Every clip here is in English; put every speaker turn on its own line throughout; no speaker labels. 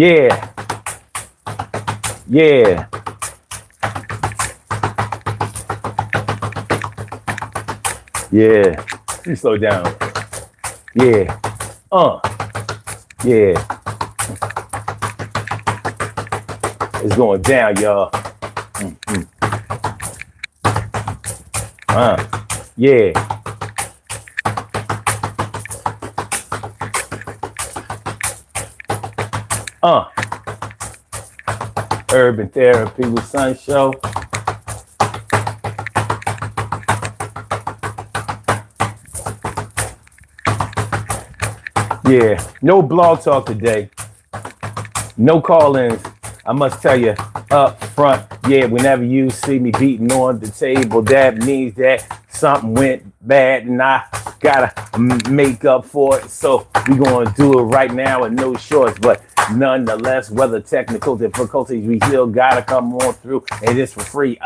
Yeah, yeah, yeah. You slow down. Yeah, uh, yeah. It's going down, y'all. Yeah, uh. Urban Therapy with Sun Show. Yeah, no blog talk today. No call-ins. I must tell you up front, yeah, whenever you see me beating on the table, that means that something went bad and I gotta make up for it. So we're gonna do it right now with no shorts, but nonetheless, whether technical difficulties, we still gotta come on through and it's for free.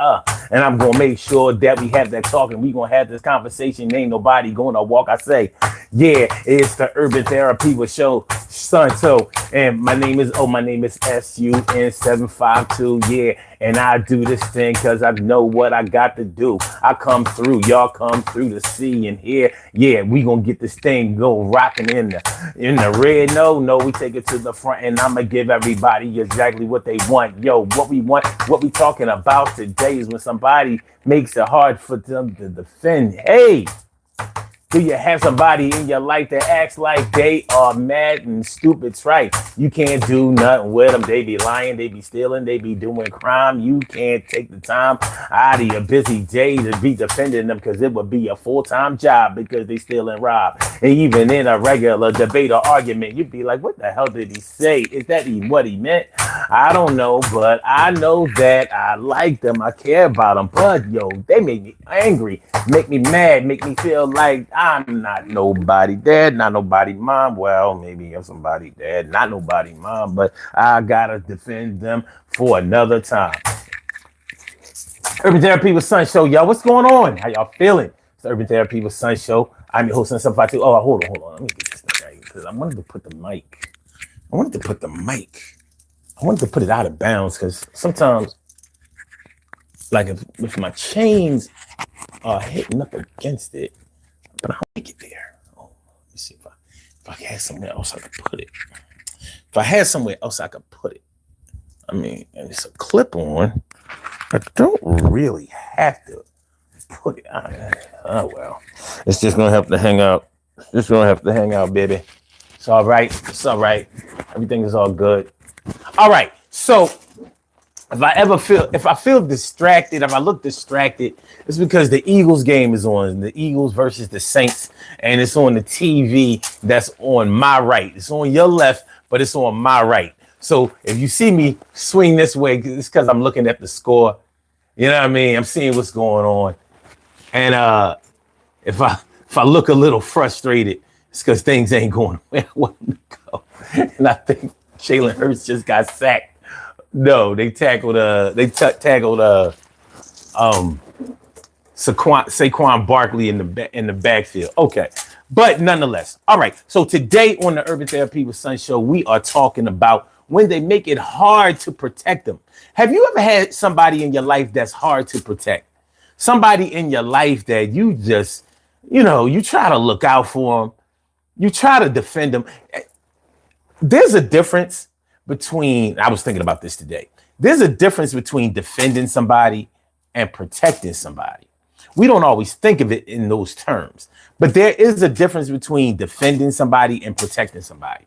And I'm gonna make sure that we have that talk and we gonna have this conversation. Ain't nobody gonna walk. I say, yeah, it's the Urban Therapy with Show Sun. So, and my name is SUN752. Yeah, and I do this thing because I know what I got to do. I come through, y'all come through to see and hear. Yeah, we gonna get this thing go rocking in the red. No, we take it to the front, and I'm gonna give everybody exactly what they want. Yo, what we want, what we talking about today is when somebody makes it hard for them to defend. Hey, do you have somebody in your life that acts like they are mad and stupid trite? You can't do nothing with them. They be lying, they be stealing, they be doing crime. You can't take the time out of your busy day to be defending them because it would be a full-time job because they steal and rob. And even in a regular debate or argument, you'd be like, what the hell did he say? Is that what he meant? I don't know, but I know that I like them. I care about them. But, yo, they make me angry, make me mad, make me feel like I'm not nobody dad, not nobody mom. Well, maybe I'm somebody dad, not nobody mom, but I gotta defend them for another time. Urban Therapy with Sun Show, y'all. What's going on? How y'all feeling? It's the Urban Therapy with Sun Show. I'm your host, Sun752. Oh, hold on. Let me get this thing right because I wanted to put the mic. I wanted to put it out of bounds because sometimes, like if my chains are hitting up against it, but I don't get there. Oh, let me see if I had somewhere else I could put it. If I had somewhere else I could put it. I mean, and it's a clip on. I don't really have to put it on. Oh, well. It's just going to have to hang out. It's going to have to hang out, baby. It's all right. It's all right. Everything is all good. All right. So if I feel distracted, if I look distracted, it's because the Eagles game is on, the Eagles versus the Saints, and it's on the TV that's on my right. It's on your left, but it's on my right. So if you see me swing this way, it's because I'm looking at the score. You know what I mean? I'm seeing what's going on. And if I look a little frustrated, it's because things ain't going where I want them to go. And I think Jalen Hurts just got sacked. No, they tackled Saquon Barkley in the backfield. Okay. But nonetheless. All right. So today on the Urban Therapy with Sun Show, we are talking about when they make it hard to protect them. Have you ever had somebody in your life that's hard to protect? Somebody in your life that you just, you try to look out for them. You try to defend them. There's a difference between, I was thinking about this today. There's a difference between defending somebody and protecting somebody. We don't always think of it in those terms, but there is a difference between defending somebody and protecting somebody.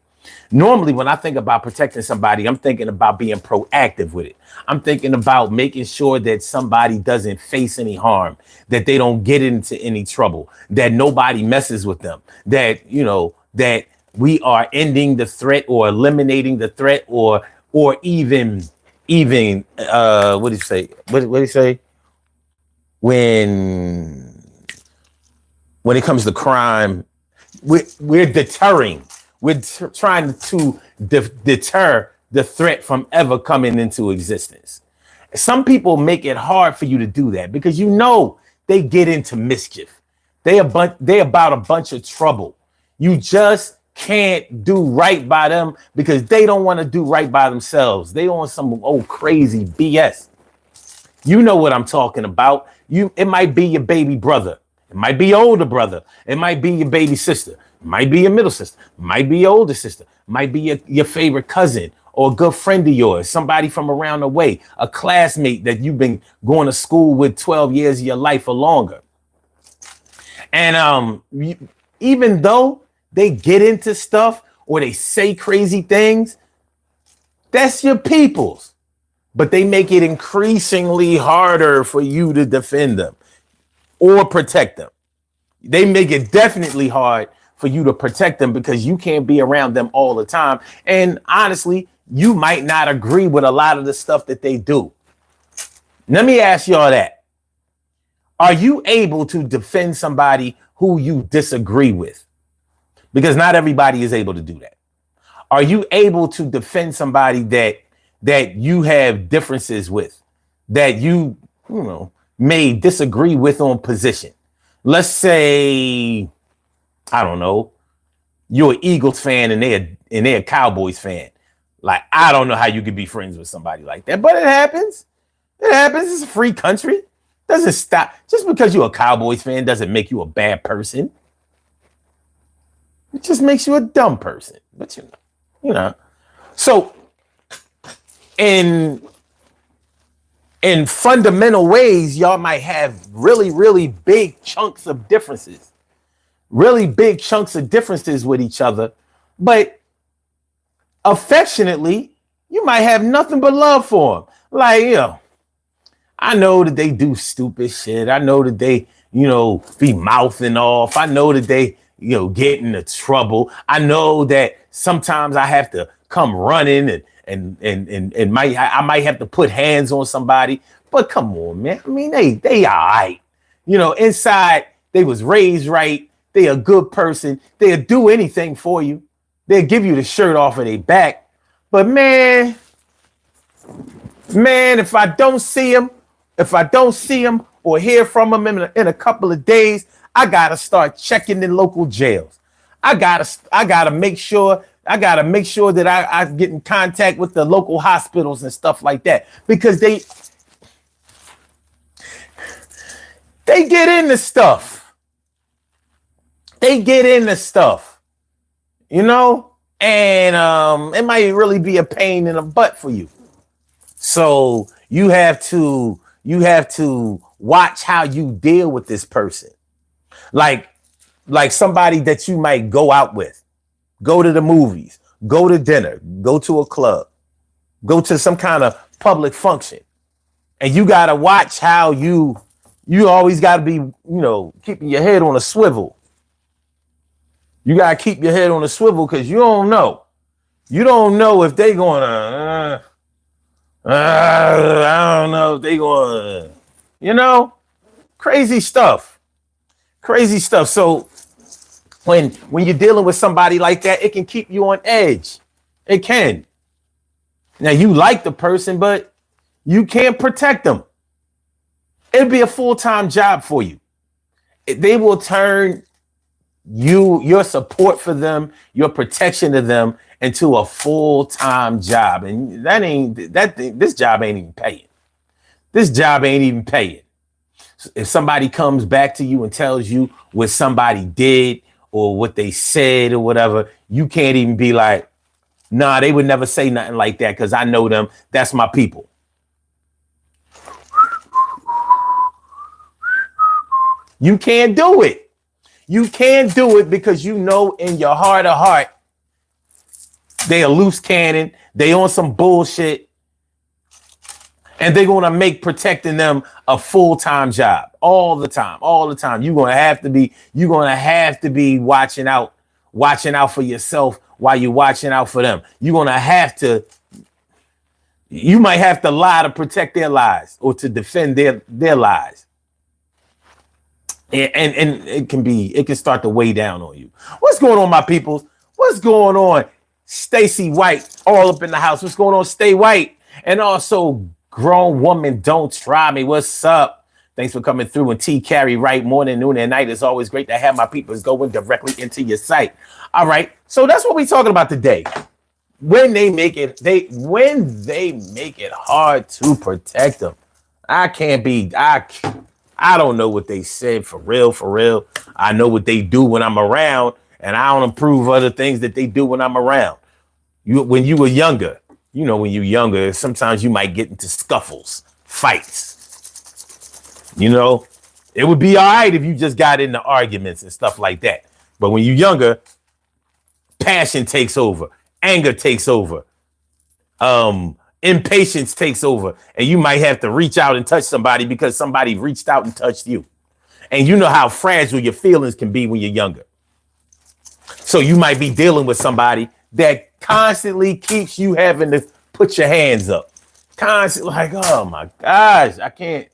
Normally, when I think about protecting somebody, I'm thinking about being proactive with it. I'm thinking about making sure that somebody doesn't face any harm, that they don't get into any trouble, that nobody messes with them, that, that we are ending the threat or eliminating the threat or even what do you say? What do you say? When it comes to crime, we're deterring. We're trying to deter the threat from ever coming into existence. Some people make it hard for you to do that because they get into mischief. They about a bunch of trouble. You just can't do right by them because they don't want to do right by themselves. They on some old crazy BS. You know what I'm talking about. It might be your baby brother. It might be your older brother. It might be your baby sister. It might be your middle sister. It might be your older sister. It might be your favorite cousin or a good friend of yours, somebody from around the way, a classmate that you've been going to school with 12 years of your life or longer. And even though they get into stuff or they say crazy things, that's your peoples. But they make it increasingly harder for you to defend them or protect them. They make it definitely hard for you to protect them because you can't be around them all the time. And honestly, you might not agree with a lot of the stuff that they do. Let me ask y'all that. Are you able to defend somebody who you disagree with? Because not everybody is able to do that. Are you able to defend somebody that you have differences with, that you may disagree with on position? Let's say, I don't know, you're an Eagles fan and they're a Cowboys fan. Like, I don't know how you could be friends with somebody like that, but it happens. It happens. It's a free country. Doesn't stop. Just because you're a Cowboys fan doesn't make you a bad person. It just makes you a dumb person. But you know. So in fundamental ways, y'all might have really, really big chunks of differences. Really big chunks of differences with each other. But affectionately, you might have nothing but love for them. Like, I know that they do stupid shit. I know that they, be mouthing off. I know that they, get into trouble. I know that sometimes I have to come running and I might have to put hands on somebody. But come on, man. I mean, they all right. Inside they was raised right. They a good person. They'll do anything for you. They'll give you the shirt off of their back. But man, if I don't see them or hear from them in a couple of days, I gotta start checking in local jails. I gotta make sure that I get in contact with the local hospitals and stuff like that, because they get into stuff. They get into stuff, and it might really be a pain in the butt for you. So you have to watch how you deal with this person. Like somebody that you might go out with, go to the movies, go to dinner, go to a club, go to some kind of public function. And you got to watch how you always got to be, keeping your head on a swivel. You got to keep your head on a swivel because you don't know. You don't know if they going to, I don't know if they going to, crazy stuff. Crazy stuff. So when you're dealing with somebody like that, it can keep you on edge. It can. Now, you like the person, but you can't protect them. It'll be a full-time job for you. They will turn your support for them, your protection of them, into a full-time job. And this job ain't even paying. This job ain't even paying. If somebody comes back to you and tells you what somebody did or what they said or whatever, you can't even be like, nah, they would never say nothing like that because I know them. That's my people. You can't do it. You can't do it because in your heart of heart, they a loose cannon. They on some bullshit. And they're going to make protecting them a full-time job all the time. You're going to have to be watching out for yourself while you're watching out for them. You might have to lie to protect their lives or to defend their lives. And it can start to weigh down on you. What's going on, my peoples? What's going on? Stacy White all up in the house. What's going on, Stay White? And also, Grown Woman Don't Try Me. What's up? Thanks for coming through. And T Carry, right? Morning, noon, and night. It's always great to have my peoples going directly into your site. All right. So that's what we're talking about today. When they make it hard to protect them. I don't know what they said for real. I know what they do when I'm around, and I don't approve of the things that they do when I'm around. When you were younger, when you're younger, sometimes you might get into scuffles, fights. It would be all right if you just got into arguments and stuff like that. But when you're younger, passion takes over. Anger takes over. Impatience takes over. And you might have to reach out and touch somebody because somebody reached out and touched you. And you know how fragile your feelings can be when you're younger. So you might be dealing with somebody that constantly keeps you having to put your hands up. Constantly like, oh my gosh, I can't.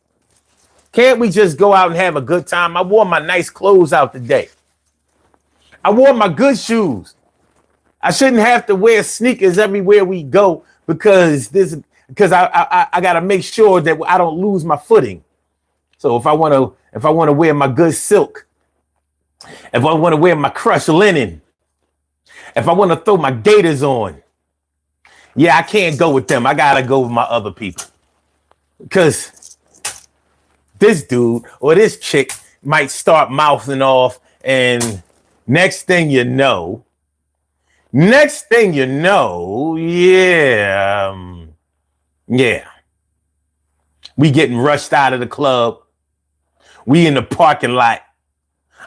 Can't we just go out and have a good time? I wore my nice clothes out today. I wore my good shoes. I shouldn't have to wear sneakers everywhere we go because I got to make sure that I don't lose my footing. So if I want to wear my good silk, if I want to wear my crushed linen, if I want to throw my gaiters on, yeah, I can't go with them. I got to go with my other people because this dude or this chick might start mouthing off, and next thing you know, yeah, we getting rushed out of the club. We in the parking lot.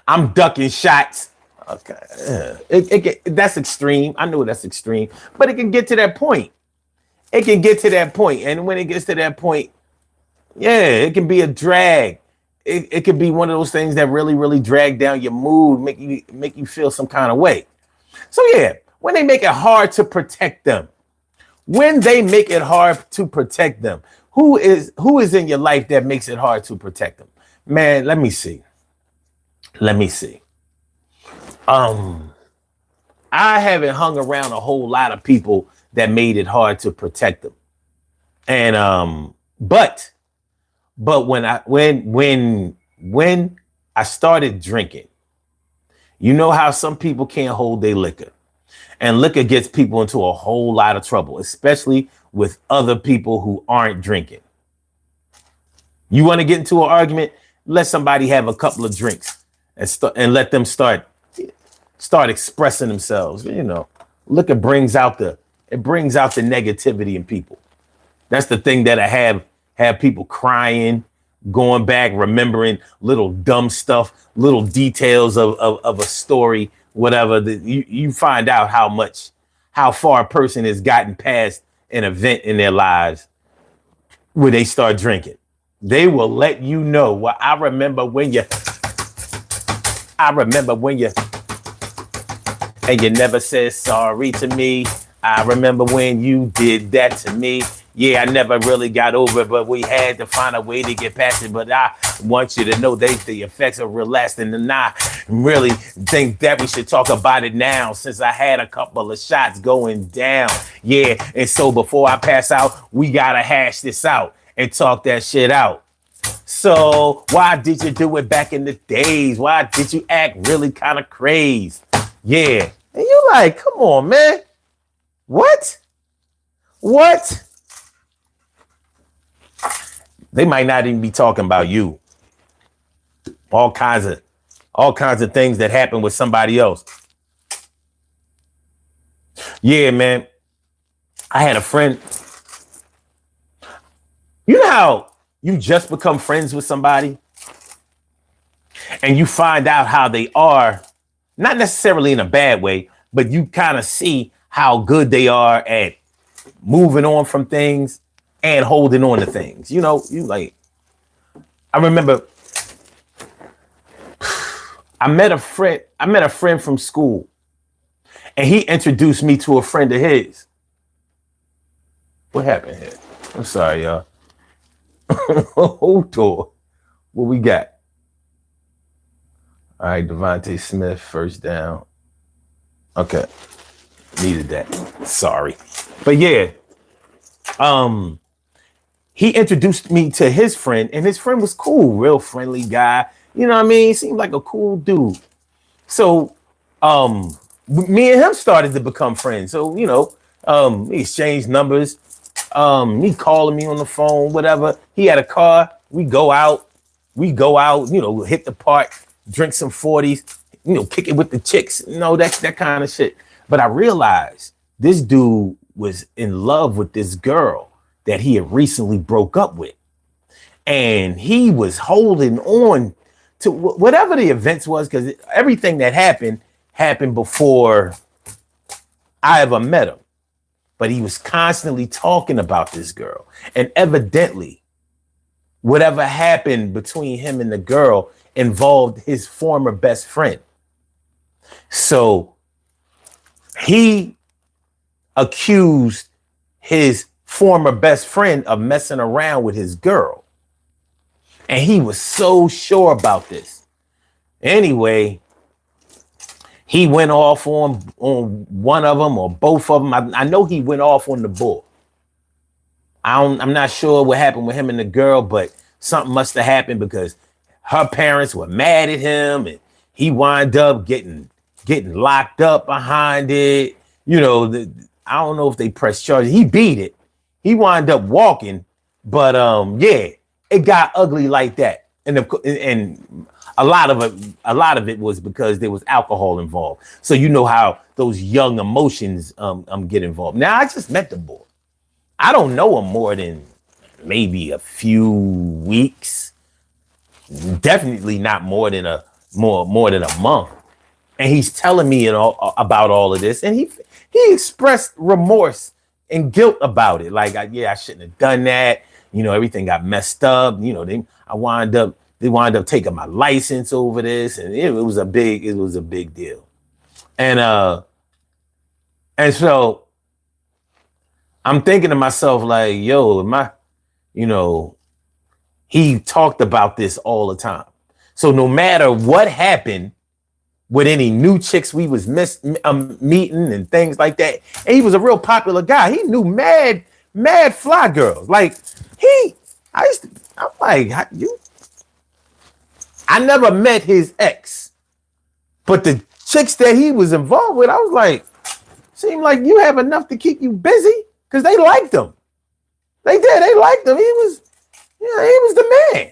I'm ducking shots. Okay, that's extreme. I know that's extreme, but it can get to that point. And when it gets to that point, yeah, it can be a drag. It can be one of those things that really, really drag down your mood, make you feel some kind of way. So yeah, when they make it hard to protect them, who is in your life that makes it hard to protect them? Man, let me see. I haven't hung around a whole lot of people that made it hard to protect them. And but when I started drinking, you know how some people can't hold their liquor. And liquor gets people into a whole lot of trouble, especially with other people who aren't drinking. You want to get into an argument? Let somebody have a couple of drinks and let them start expressing themselves. Liquor brings out the negativity in people. That's the thing that I have people crying, going back, remembering little dumb stuff, little details of a story, whatever. You find out how far a person has gotten past an event in their lives where they start drinking. They will let you know. Well, I remember when you and you never said sorry to me. I remember when you did that to me. Yeah, I never really got over it, but we had to find a way to get past it. But I want you to know the effects are real lasting, and I really think that we should talk about it now since I had a couple of shots going down. Yeah, and so before I pass out, we gotta hash this out and talk that shit out. So why did you do it back in the days? Why did you act really kind of crazy? Yeah, and you like, come on, man. What? They might not even be talking about you. All kinds of things that happen with somebody else. Yeah, man. I had a friend. You know how you just become friends with somebody and you find out how they are, not necessarily in a bad way, but you kind of see how good they are at moving on from things and holding on to things. I remember I met a friend from school, and he introduced me to a friend of his. What happened here? I'm sorry, y'all. Hold on. What we got? All right, Devontae Smith, first down. Okay. Needed that. Sorry. But yeah. he introduced me to his friend, and his friend was cool, real friendly guy. You know what I mean? He seemed like a cool dude. So me and him started to become friends. So, we exchanged numbers. He calling me on the phone, whatever. He had a car. We go out, hit the park, drink some 40s, kick it with the chicks, that kind of shit. But I realized this dude was in love with this girl that he had recently broke up with. And he was holding on to whatever the events was, because everything that happened before I ever met him. But he was constantly talking about this girl. And evidently, whatever happened between him and the girl involved his former best friend. So he accused his former best friend of messing around with his girl. And he was so sure about this. Anyway, he went off on one of them or both of them. I know he went off on the bull. I'm not sure what happened with him and the girl, but something must have happened because her parents were mad at him and he wound up getting locked up behind it. I don't know if they pressed charges. He beat it. He wound up walking, but it got ugly like that. And a lot of it was because there was alcohol involved. So you know how those young emotions get involved. Now I just met the boy. I don't know him more than maybe a few weeks. Definitely not more than a month. And he's telling me about all of this, and he expressed remorse and guilt about it. Like, I shouldn't have done that. Everything got messed up. They wound up taking my license over this, and it was a big deal. And so I'm thinking to myself, like, he talked about this all the time. So no matter what happened with any new chicks we was meeting and things like that, and he was a real popular guy. He knew mad fly girls. Like I'm like, I never met his ex, but the chicks that he was involved with, I was like, seemed like you have enough to keep you busy, because they liked him. They did. They liked him. He was the man.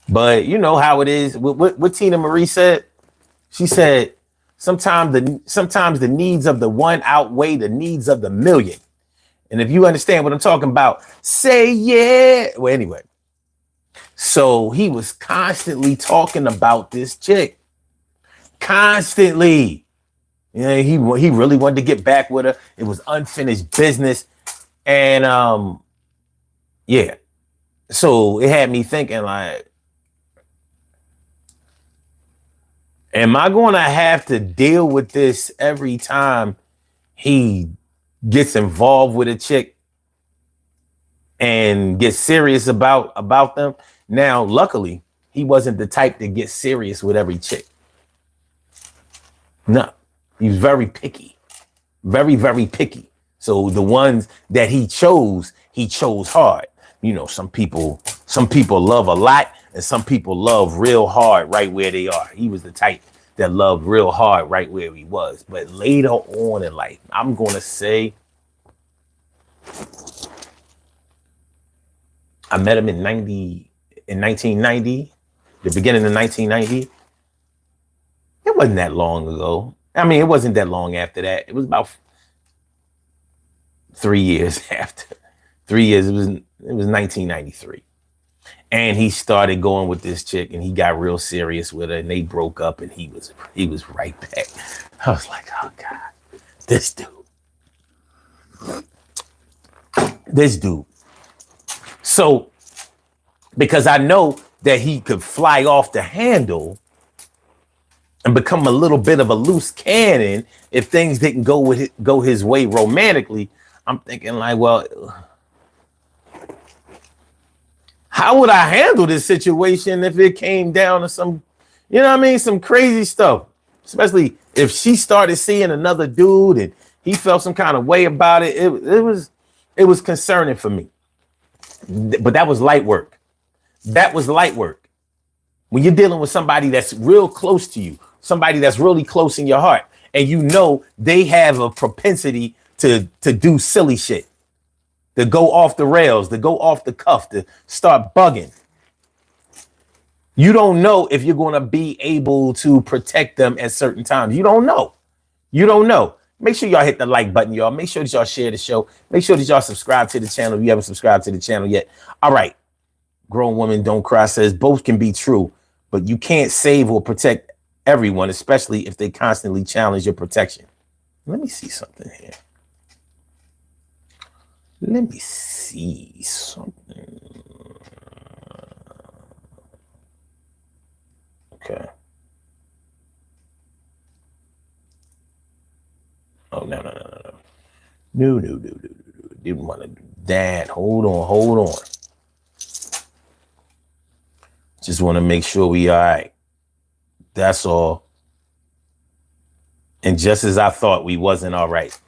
But you know how it is. What Tina Marie said? She said, sometimes the needs of the one outweigh the needs of the million. And if you understand what I'm talking about, say yeah. Well, anyway. So he was constantly talking about this chick. Constantly. He really wanted to get back with her. It was unfinished business. And so it had me thinking, like, am I going to have to deal with this every time he gets involved with a chick and gets serious about them? Now, luckily, he wasn't the type to get serious with every chick. No, he was very picky, very, very picky. So the ones that he chose hard. Some people love a lot, and some people love real hard right where they are. He was the type that loved real hard right where he was. But later on in life, I'm going to say, I met him in 1990, the beginning of 1990. It wasn't that long ago. I mean, it wasn't that long after that. It was about 3 years after. 3 years. It was 1993. And he started going with this chick, and he got real serious with her, and they broke up, and he was right back. I was like, oh God, this dude. So, because I know that he could fly off the handle and become a little bit of a loose cannon if things didn't go his way romantically, I'm thinking like, well, how would I handle this situation if it came down to some crazy stuff? Especially if she started seeing another dude and he felt some kind of way about it. It was concerning for me. But that was light work. That was light work. When you're dealing with somebody that's real close to you, somebody that's really close in your heart, and you know they have a propensity to do silly shit, to go off the rails, to go off the cuff, to start bugging. You don't know if you're going to be able to protect them at certain times. You don't know. You don't know. Make sure y'all hit the like button, y'all. Make sure that y'all share the show. Make sure that y'all subscribe to the channel if you haven't subscribed to the channel yet. All right. Grown Woman Don't Cry says both can be true, but you can't save or protect everyone, especially if they constantly challenge your protection. Let me see something here. Let me see something. Okay. Oh, no. No. Didn't want to do that. Hold on. Just want to make sure we all right. That's all. And just as I thought, we wasn't all right.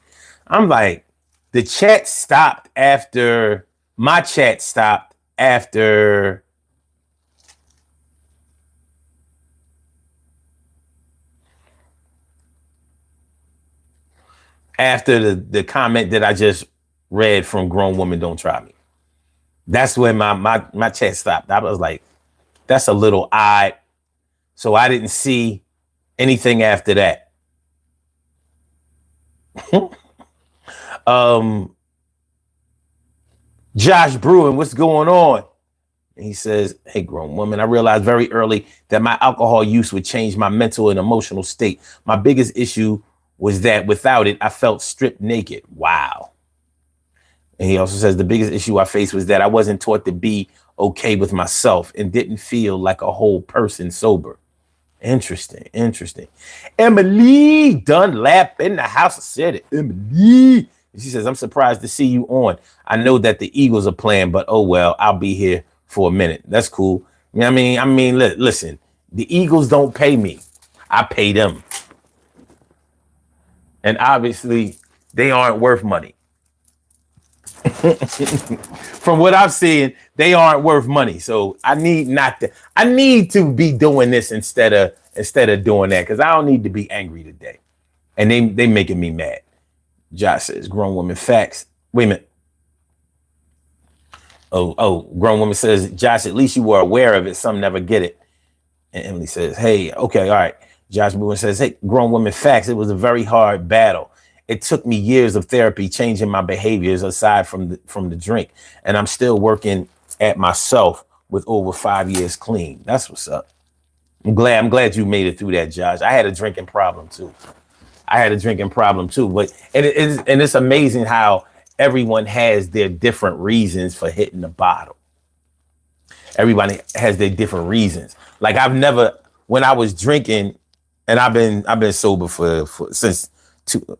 I'm like, the chat stopped after, my chat stopped after the comment that I just read from Grown Woman Don't Try Me. That's when my chat stopped. I was like, that's a little odd. So I didn't see anything after that. Josh Bruin, what's going on? And he says, hey, grown woman, I realized very early that my alcohol use would change my mental and emotional state. My biggest issue was that without it, I felt stripped naked. Wow. And he also says the biggest issue I faced was that I wasn't taught to be okay with myself and didn't feel like a whole person sober. Interesting. Emily Dunlap in the house. I said it. Emily. She says, I'm surprised to see you on. I know that the Eagles are playing, but oh well, I'll be here for a minute. That's cool. I mean, listen, the Eagles don't pay me. I pay them. And obviously, they aren't worth money. From what I've seen, they aren't worth money. So I need to be doing this instead of doing that, because I don't need to be angry today. And they making me mad. Josh says, grown woman facts. Wait a minute. Oh, grown woman says, Josh, at least you were aware of it. Some never get it. And Emily says, hey, okay, all right. Josh Boone says, hey, grown woman facts. It was a very hard battle. It took me years of therapy, changing my behaviors aside from the drink. And I'm still working at myself with over 5 years clean. That's what's up. I'm glad you made it through that, Josh. I had a drinking problem too. But it's amazing how everyone has their different reasons for hitting the bottle. Everybody has their different reasons. Like when I was drinking, and I've been sober for since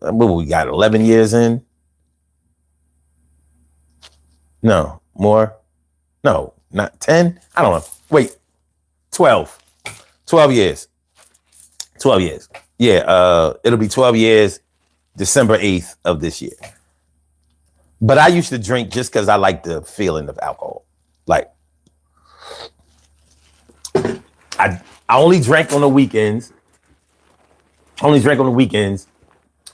what we got 11 years in. No, more. No, not 10. I don't know. Wait, 12 years. 12 years. Yeah, it'll be 12 years, December 8th of this year. But I used to drink just because I like the feeling of alcohol. Like, I only drank on the weekends.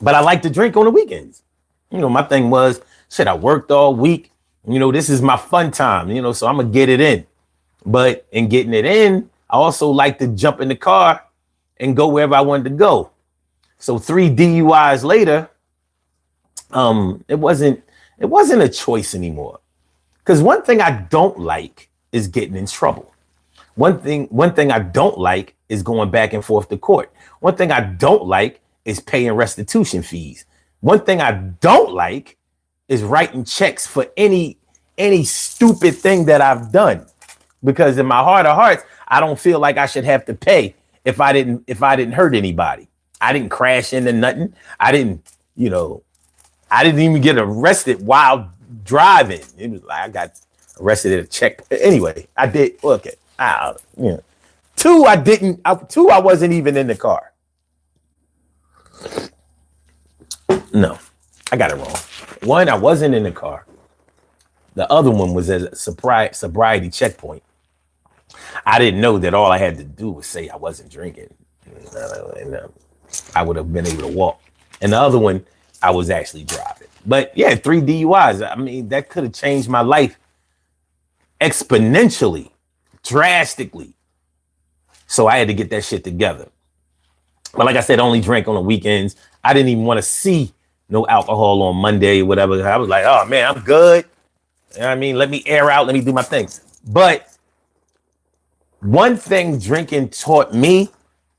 But I like to drink on the weekends. You know, my thing was, shit, I worked all week. You know, this is my fun time, you know, so I'm going to get it in. But in getting it in, I also like to jump in the car and go wherever I wanted to go. So 3 DUIs later, it wasn't a choice anymore. Because one thing I don't like is getting in trouble. One thing I don't like is going back and forth to court. One thing I don't like is paying restitution fees. One thing I don't like is writing checks for any stupid thing that I've done. Because in my heart of hearts, I don't feel like I should have to pay if I didn't hurt anybody. I didn't crash into nothing. I didn't even get arrested while driving. It was like I got arrested at a check. Anyway, I did. Okay. Two, I wasn't even in the car. No, I got it wrong. 1, I wasn't in the car. The other one was as a sobriety checkpoint. I didn't know that all I had to do was say I wasn't drinking, and I would have been able to walk. And the other one, I was actually driving. But yeah, 3 DUIs. I mean, that could have changed my life exponentially, drastically. So I had to get that shit together. But like I said, only drank on the weekends. I didn't even want to see no alcohol on Monday, whatever. I was like, oh man, I'm good. You know what I mean? Let me air out. Let me do my thing. But one thing drinking taught me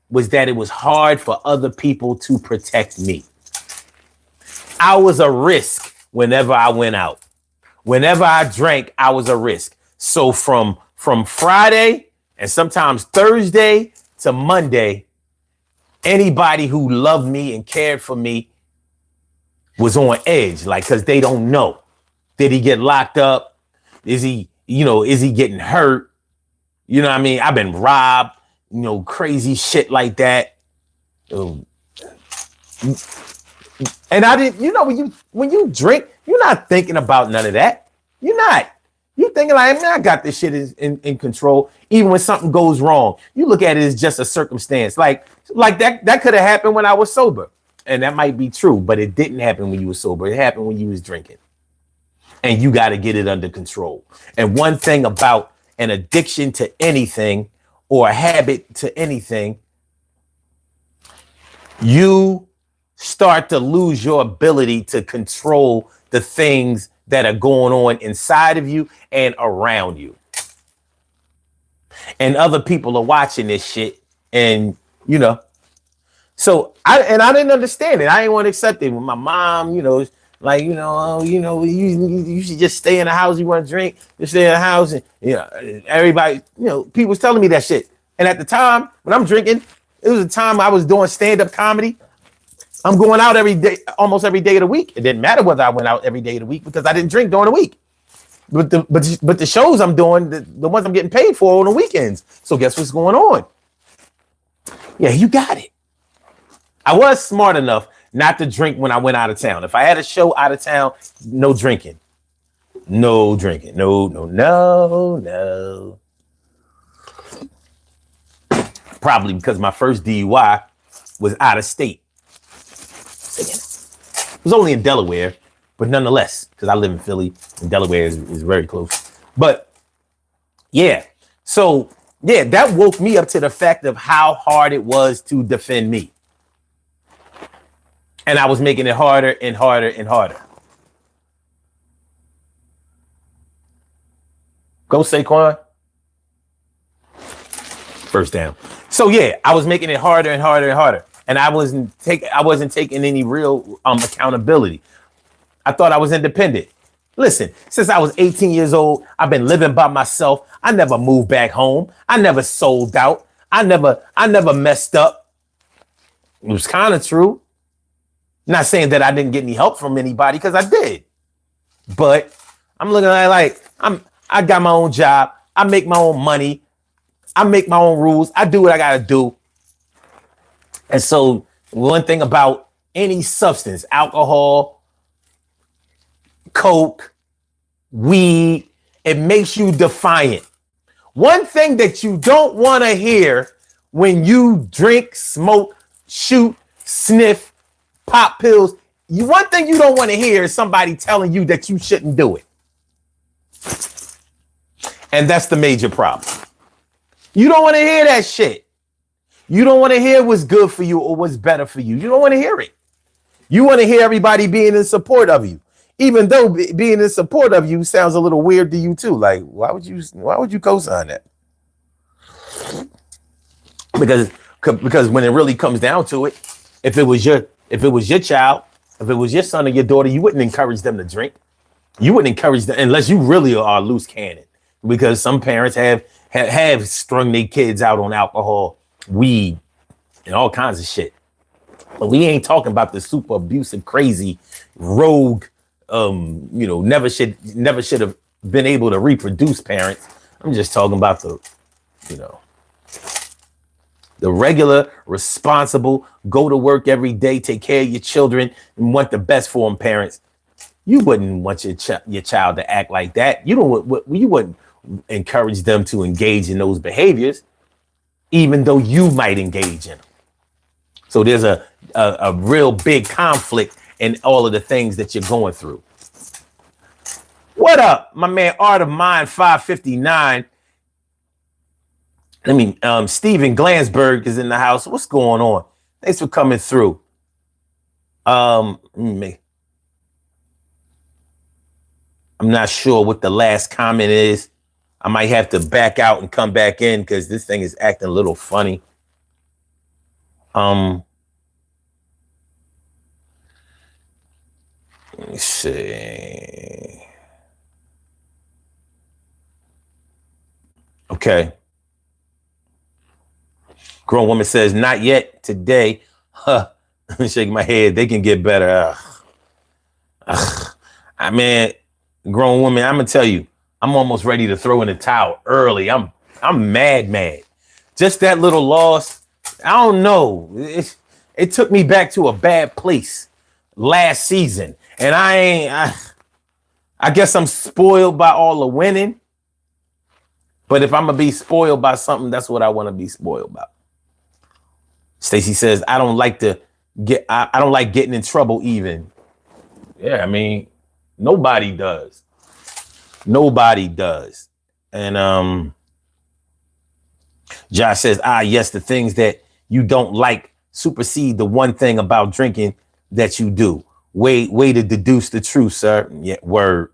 was that it was hard for other people to protect me. I was a risk whenever I went out. Whenever I drank, I was a risk. So from Friday and sometimes Thursday to Monday, anybody who loved me and cared for me was on edge, like, because they don't know. Did he get locked up? Is he getting hurt? You know what I mean? I've been robbed, crazy shit like that. And I didn't, when you drink, you're not thinking about none of that. You're not. You're thinking like, man, I got this shit in control. Even when something goes wrong, you look at it as just a circumstance. Like that could have happened when I was sober. And that might be true, but it didn't happen when you were sober. It happened when you was drinking. And you got to get it under control. And one thing about an addiction to anything or a habit to anything, you start to lose your ability to control the things that are going on inside of you and around you. And other people are watching this shit, and so I didn't understand it. I didn't want to accept it. When my mom, you should just stay in the house. You want to drink, just stay in the house. And everybody, people was telling me that shit. And at the time when I'm drinking, it was a time I was doing stand-up comedy. I'm going out every day, almost every day of the week. It didn't matter whether I went out every day of the week because I didn't drink during the week. But the shows I'm doing, the ones I'm getting paid for on the weekends. So guess what's going on? Yeah, you got it. I was smart enough not to drink when I went out of town. If I had a show out of town, no drinking. No drinking. No. Probably because my first DUI was out of state. It was only in Delaware, but nonetheless, because I live in Philly and Delaware is very close. But yeah, so yeah, that woke me up to the fact of how hard it was to defend me. And I was making it harder and harder and harder. Go Saquon. First down. So yeah, I was making it harder and harder and harder. And I wasn't taking any real accountability. I thought I was independent. Listen, since I was 18 years old, I've been living by myself. I never moved back home. I never sold out. I never messed up. It was kind of true. Not saying that I didn't get any help from anybody, because I did. But I'm looking at it like I got my own job. I make my own money. I make my own rules. I do what I gotta do. And so one thing about any substance, alcohol, coke, weed, it makes you defiant. One thing that you don't want to hear when you drink, smoke, shoot, sniff, pop pills, one thing you don't want to hear is somebody telling you that you shouldn't do it. And that's the major problem. You don't want to hear that shit. You don't want to hear what's good for you or what's better for you. You don't want to hear it. You want to hear everybody being in support of you, even though being in support of you sounds a little weird to you too. Like, why would you co-sign that? Because when it really comes down to it, if it was your child, if it was your son or your daughter, you wouldn't encourage them to drink. You wouldn't encourage them unless you really are a loose cannon, because some parents have strung their kids out on alcohol, weed, and all kinds of shit. But we ain't talking about the super abusive, crazy, rogue, never should have been able to reproduce parents. I'm just talking about the regular, responsible, go to work every day, take care of your children, and want the best for them parents. You wouldn't want your child to act like that. You wouldn't encourage them to engage in those behaviors, even though you might engage in them. So there's a real big conflict in all of the things that you're going through. What up, my man? Art of Mind 559. Steven Glansberg is in the house. What's going on? Thanks for coming through. I'm not sure what the last comment is. I might have to back out and come back in because this thing is acting a little funny. Let me see. Okay. Grown woman says, not yet today. Huh. I'm shaking my head. They can get better. I mean, grown woman, I'm going to tell you, I'm almost ready to throw in the towel early. I'm mad. Just that little loss. I don't know. It took me back to a bad place last season. And I guess I'm spoiled by all the winning. But if I'm going to be spoiled by something, that's what I want to be spoiled by. Stacy says, I don't like getting in trouble even. Yeah, I mean, nobody does. Nobody does. And Josh says, yes, the things that you don't like supersede the one thing about drinking that you do. Way to deduce the truth, sir. Yeah, word.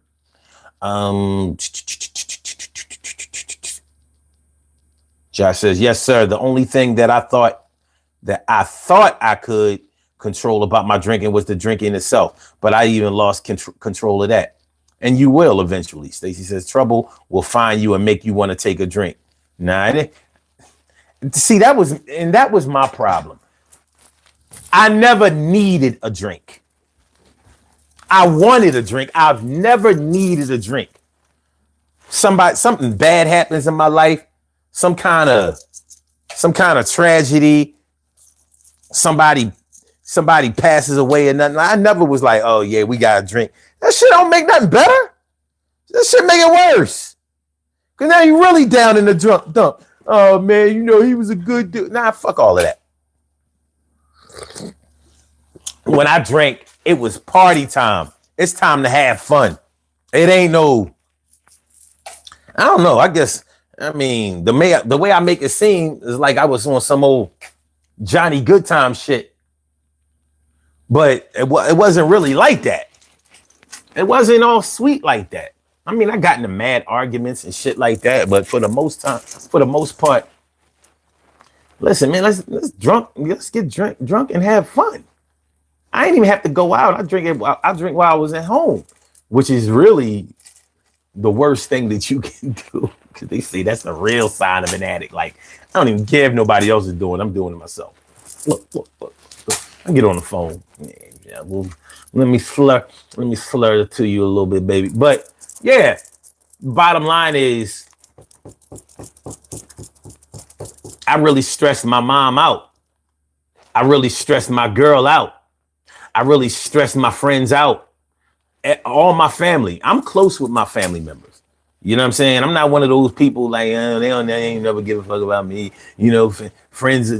Josh says, yes, sir. The only thing that I thought I could control about my drinking was the drinking itself. But I even lost control of that. And you will eventually. Stacy says, trouble will find you and make you want to take a drink. Nah, see, that was my problem. I never needed a drink. I wanted a drink. I've never needed a drink. Something bad happens in my life, some kind of tragedy, somebody passes away and nothing. I never was like, oh yeah, we got a drink. That shit don't make nothing better. That shit make it worse. Cause now you really down in the drunk dump. Oh man, he was a good dude. Nah, fuck all of that. When I drank, it was party time. It's time to have fun. It ain't no, I don't know. The way I make it seem is like I was on some old Johnny Goodtime shit. But it wasn't really like that. It wasn't all sweet like that. I mean, I got into mad arguments and shit like that, but for the most part, listen, man, let's get drunk and have fun. I ain't even have to go out. I drink while I was at home, which is really the worst thing that you can do. Because they say that's the real sign of an addict. Like, I don't even care if nobody else is doing it. I'm doing it myself. Look. I get on the phone. Yeah, well, let me flirt to you a little bit, baby. But yeah, bottom line is I really stressed my mom out. I really stressed my girl out. I really stressed my friends out. All my family. I'm close with my family members. You know what I'm saying? I'm not one of those people like they ain't never give a fuck about me. Friends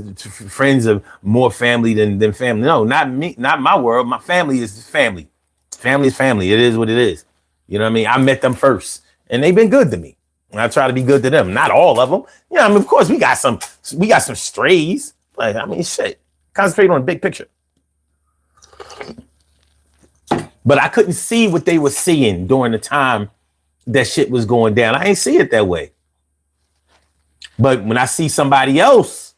are more family than family. No, not me. Not my world. My family is family. Family is family. It is what it is. You know what I mean? I met them first, and they've been good to me. And I try to be good to them. Not all of them. Of course we got some strays. But shit. Concentrate on the big picture. But I couldn't see what they were seeing during the time that shit was going down. I ain't see it that way. But when I see somebody else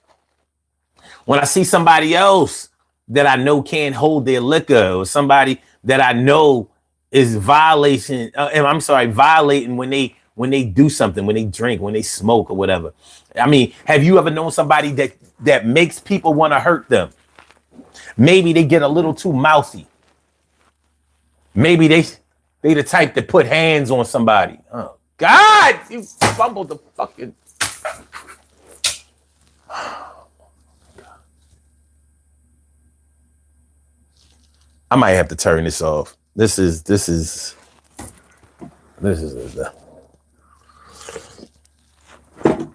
that I know can't hold their liquor, or somebody that I know is violating when they do something, when they drink, when they smoke or whatever. Have you ever known somebody that makes people want to hurt them? Maybe they get a little too mouthy. Maybe they the type that put hands on somebody. Oh, God, you fumbled the fucking. I might have to turn this off. This is the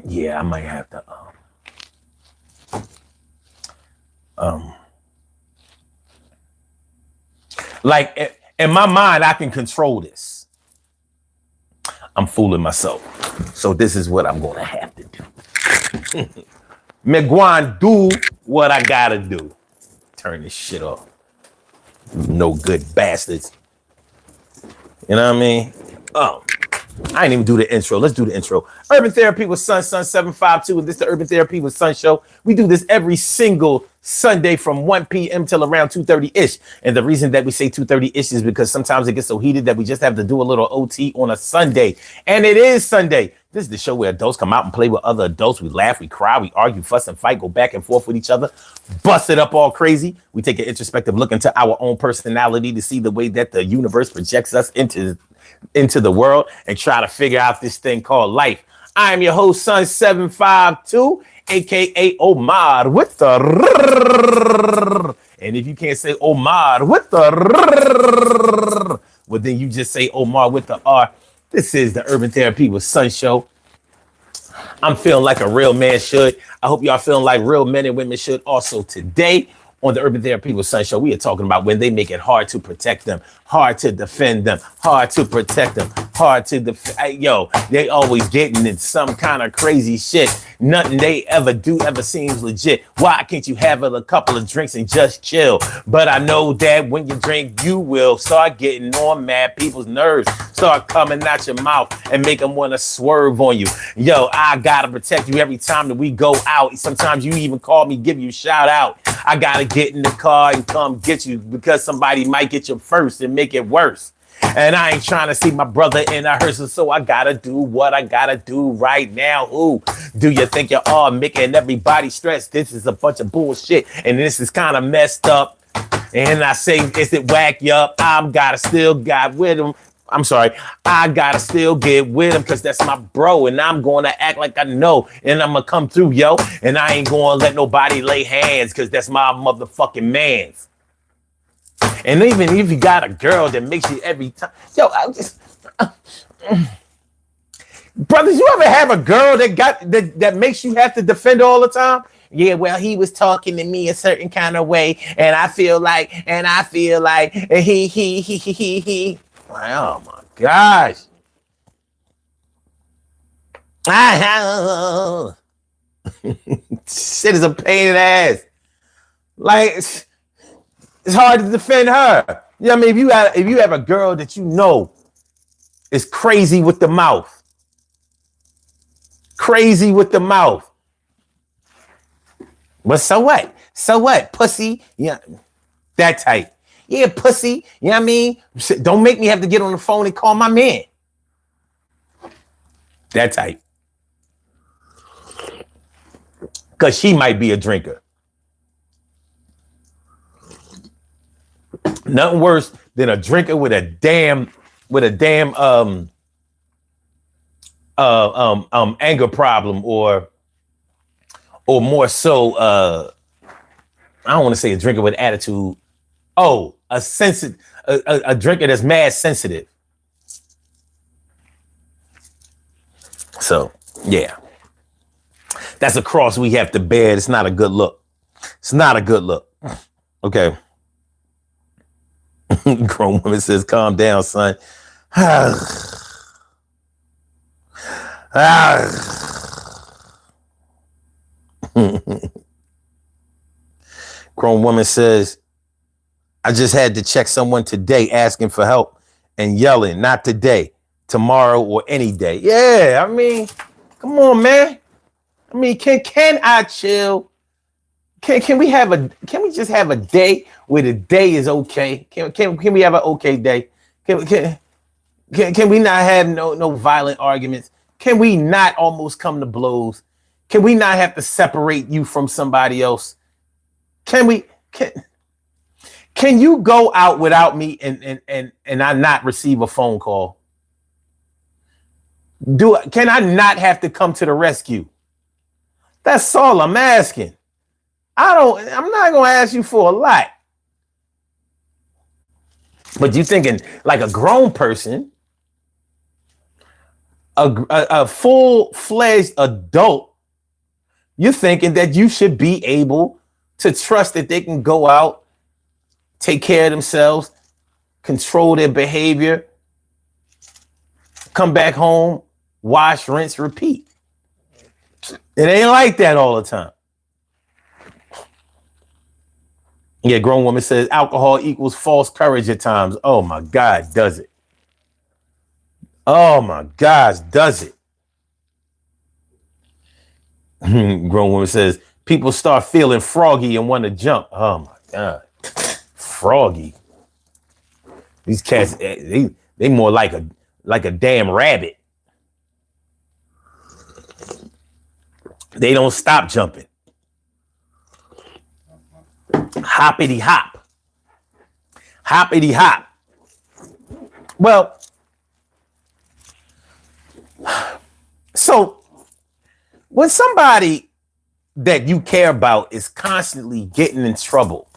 yeah, I might have to like in my mind, I can control this. I'm fooling myself. So this is what I'm gonna have to do. McGuan, do what I gotta do. Turn this shit off. No good bastards. You know what I mean? Oh, I didn't even do the intro. Let's do the intro. Urban Therapy with Sun 752. This is the Urban Therapy with Sun show. We do this every single Sunday from 1 p.m. till around 2:30-ish. And the reason that we say 2:30-ish is because sometimes it gets so heated that we just have to do a little OT on a Sunday. And it is Sunday. This is the show where adults come out and play with other adults. We laugh, we cry, we argue, fuss, and fight, go back and forth with each other, bust it up all crazy. We take an introspective look into our own personality to see the way that the universe projects us into the world and try to figure out this thing called life. I am your host, Sun 752, aka Omar with the and if you can't say Omar with the well, then you just say Omar with the R. This is the Urban Therapy with Sun show. I'm feeling like a real man should. I hope y'all feeling like real men and women should also today. On the Urban Therapy with Sun show, we are talking about when they make it hard to protect them, hard to defend them, hard to protect them, hard to defend. Yo, they always getting in some kind of crazy shit. Nothing they ever do ever seems legit. Why can't you have a couple of drinks and just chill? But I know that when you drink, you will start getting on mad people's nerves. Start coming out your mouth and make them want to swerve on you. Yo, I gotta protect you every time that we go out. Sometimes you even call me, give you a shout out. I gotta get in the car and come get you because somebody might get you first and make it worse. And I ain't trying to see my brother in a hearse, so I gotta do what I gotta do right now. Who do you think you are, making everybody stressed? This is a bunch of bullshit, and this is kind of messed up. And I say, is it whack you up? I'm gotta still got with him. I'm sorry, I gotta still get with him because that's my bro, and I'm gonna act like I know, and I'm gonna come through, yo, and I ain't gonna let nobody lay hands because that's my motherfucking man's. And even if you got a girl that makes you every time, yo, I just, brothers, you ever have a girl that makes you have to defend her all the time? Yeah, well, he was talking to me a certain kind of way, and I feel like, and he. Oh my gosh. Shit is a pain in the ass. Like, it's hard to defend her. You know what I mean? If you have a girl that you know is crazy with the mouth. Crazy with the mouth. But so what? So what? Pussy. Yeah. That type. Yeah, pussy. You know what I mean? Don't make me have to get on the phone and call my man. That type. Because she might be a drinker. Nothing worse than a drinker with a damn anger problem or more so I don't want to say a drinker with attitude. Oh, a drinker that's mad sensitive. So, yeah. That's a cross we have to bear. It's not a good look. It's not a good look. Okay. Grown woman says, calm down, son. Grown woman says, I just had to check someone today asking for help and yelling, not today, tomorrow or any day. Yeah, I mean, come on, man. I mean, can I chill? Can we just have a day where the day is okay? Can we have an okay day? Can we not have no violent arguments? Can we not almost come to blows? Can we not have to separate you from somebody else? Can you go out without me and I not receive a phone call? Can I not have to come to the rescue? That's all I'm asking. I'm not gonna ask you for a lot. But you thinking like a grown person, a full-fledged adult, you're thinking that you should be able to trust that they can go out, take care of themselves, control their behavior, come back home, wash, rinse, repeat. It ain't like that all the time. Yeah, grown woman says alcohol equals false courage at times. Oh my God, does it? Oh my gosh, does it? Grown woman says people start feeling froggy and want to jump. Oh my God, froggy. These cats, they more like a damn rabbit. They don't stop jumping. Hoppity hop. Hoppity hop. Well, so when somebody that you care about is constantly getting in trouble,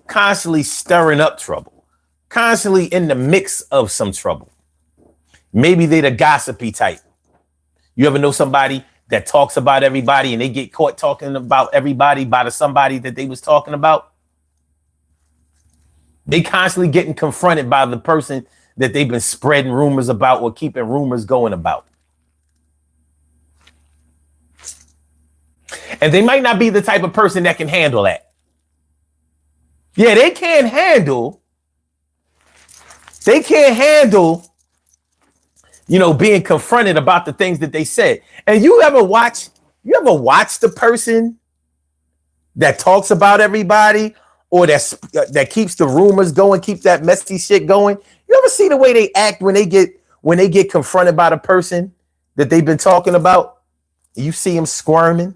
constantly stirring up trouble, constantly in the mix of some trouble, maybe they're the gossipy type. You ever know somebody that talks about everybody and they get caught talking about everybody by somebody that they was talking about? They constantly getting confronted by the person that they've been spreading rumors about or keeping rumors going about. And they might not be the type of person that can handle that. Yeah, they can't handle, being confronted about the things that they said. And you ever watch the person that talks about everybody or that keeps the rumors going, keep that messy shit going? You ever see the way they act when they get confronted by the person that they've been talking about? You see them squirming.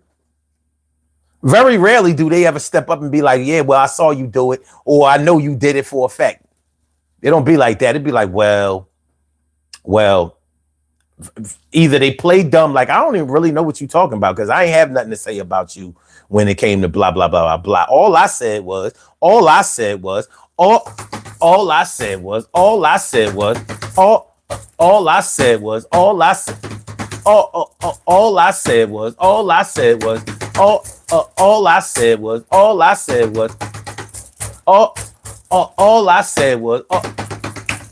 Very rarely do they ever step up and be like, yeah, well, I saw you do it, or I know you did it for a fact. They don't be like that. It'd be like, well, either they play dumb, like, I don't even really know what you're talking about because I ain't have nothing to say about you when it came to blah, blah, blah, blah, blah. All I said was,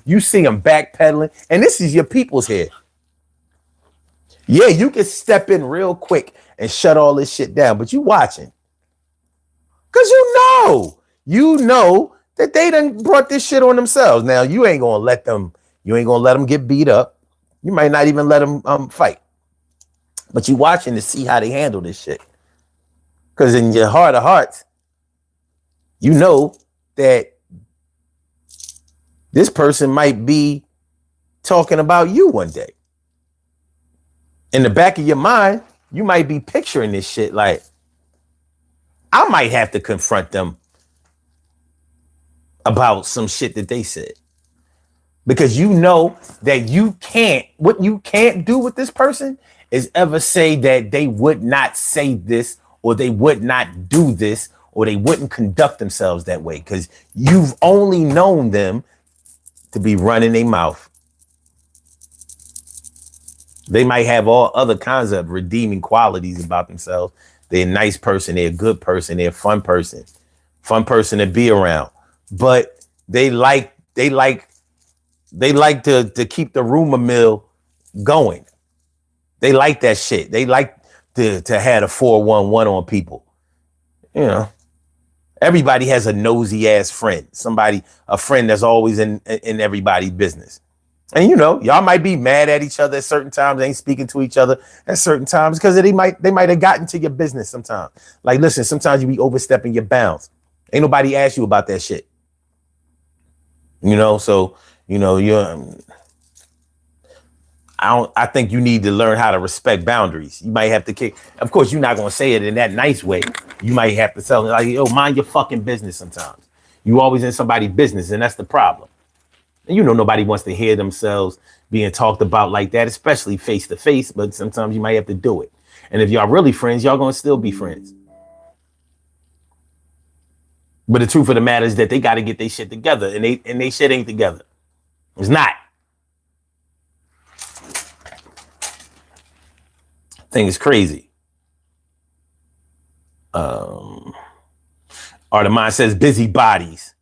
you see them backpedaling, and this is your people's here. Yeah, you can step in real quick and shut all this shit down, but you watching. Because you know that they done brought this shit on themselves. Now, you ain't gonna let them get beat up. You might not even let them fight. But you watching to see how they handle this shit. Because in your heart of hearts, you know that this person might be talking about you one day. In the back of your mind, you might be picturing this shit like, I might have to confront them about some shit that they said. Because you know that what you can't do with this person is ever say that they would not say this, or they would not do this, or they wouldn't conduct themselves that way. Because you've only known them to be running their mouth. They might have all other kinds of redeeming qualities about themselves. They're a nice person. They're a good person. They're a fun person to be around. But they like to keep the rumor mill going. They like that shit. They like to have a 411 on people. You know, everybody has a nosy ass friend, a friend that's always in everybody's business. And y'all might be mad at each other at certain times, ain't speaking to each other at certain times because they might have gotten to your business sometimes. Like, listen, sometimes you be overstepping your bounds. Ain't nobody asked you about that shit. So I think you need to learn how to respect boundaries. You might have to of course, you're not gonna say it in that nice way. You might have to tell them like, yo, mind your fucking business sometimes. You always in somebody's business, and that's the problem. And nobody wants to hear themselves being talked about like that, especially face to face, but sometimes you might have to do it. And if y'all really friends, y'all gonna still be friends. But the truth of the matter is that they got to get their shit together, and they shit ain't together. It's not. Thing is crazy. Artemon says busybodies.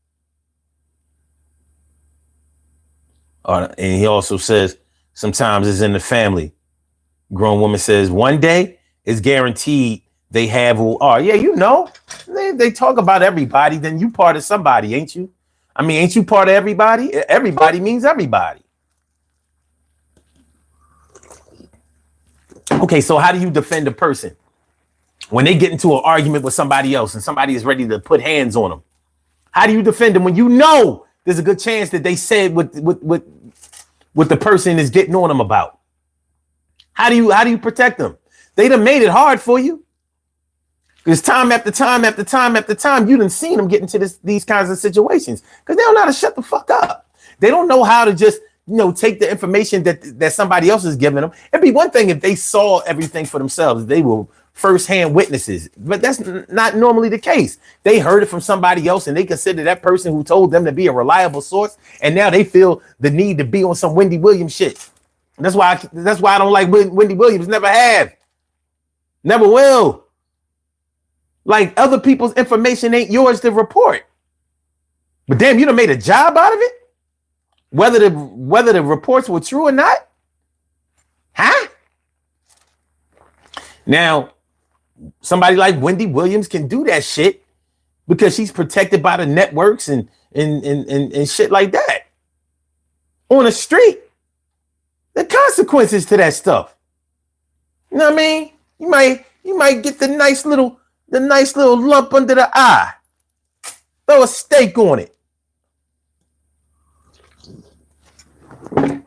And he also says sometimes it's in the family. Grown woman says one day it's guaranteed they have yeah, you know, they talk about everybody, then you part of somebody, ain't you? I mean, ain't you part of everybody? Everybody means everybody. Okay, so how do you defend a person when they get into an argument with somebody else and somebody is ready to put hands on them? How do you defend them when you know there's a good chance that they said what the person is getting on them about? How do you protect them? They done made it hard for you. Because time after time after time after time, you done seen them get into these kinds of situations because they don't know how to shut the fuck up. They don't know how to just, take the information that somebody else is giving them. It'd be one thing if they saw everything for themselves. They were firsthand witnesses, but that's not normally the case. They heard it from somebody else and they consider that person who told them to be a reliable source. And now they feel the need to be on some Wendy Williams shit. And that's why I don't like Wendy Williams. Never have. Never will. Like, other people's information ain't yours to report. But damn, you done made a job out of it? Whether the reports were true or not? Huh? Now, somebody like Wendy Williams can do that shit because she's protected by the networks and shit like that. On the street, the consequences to that stuff. You know what I mean? You might get the nice little lump under the eye. Throw a steak on it.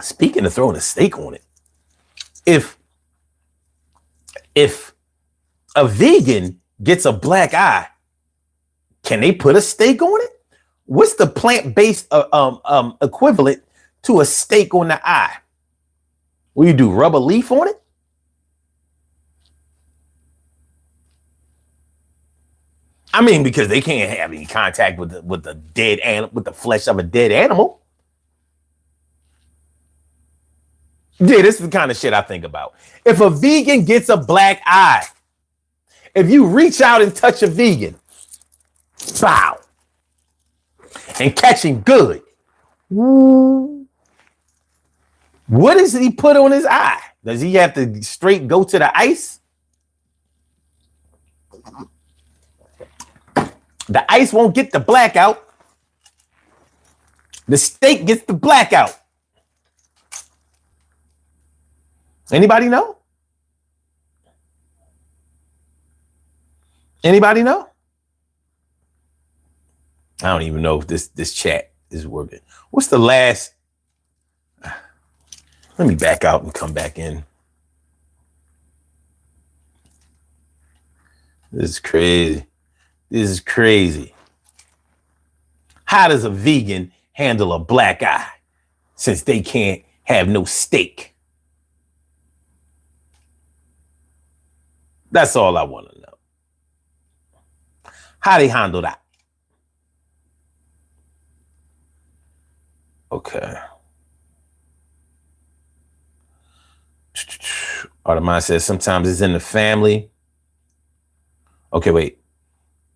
Speaking of throwing a steak on it, if a vegan gets a black eye, can they put a steak on it? What's the plant-based equivalent to a steak on the eye? What do you do? Rub a leaf on it? I mean, because they can't have any contact with the dead animal, with the flesh of a dead animal. Yeah, this is the kind of shit I think about. If a vegan gets a black eye, if you reach out and touch a vegan, bow, and catch him good, what does he put on his eye? Does he have to straight go to the ice? The ice won't get the blackout. The steak gets the blackout. Anybody know? Anybody know? I don't even know if this chat is working. What's the last? Let me back out and come back in. This is crazy. This is crazy. How does a vegan handle a black eye since they can't have no steak? That's all I want to know. How they handle that? Okay. Artemon says sometimes it's in the family. Okay, wait.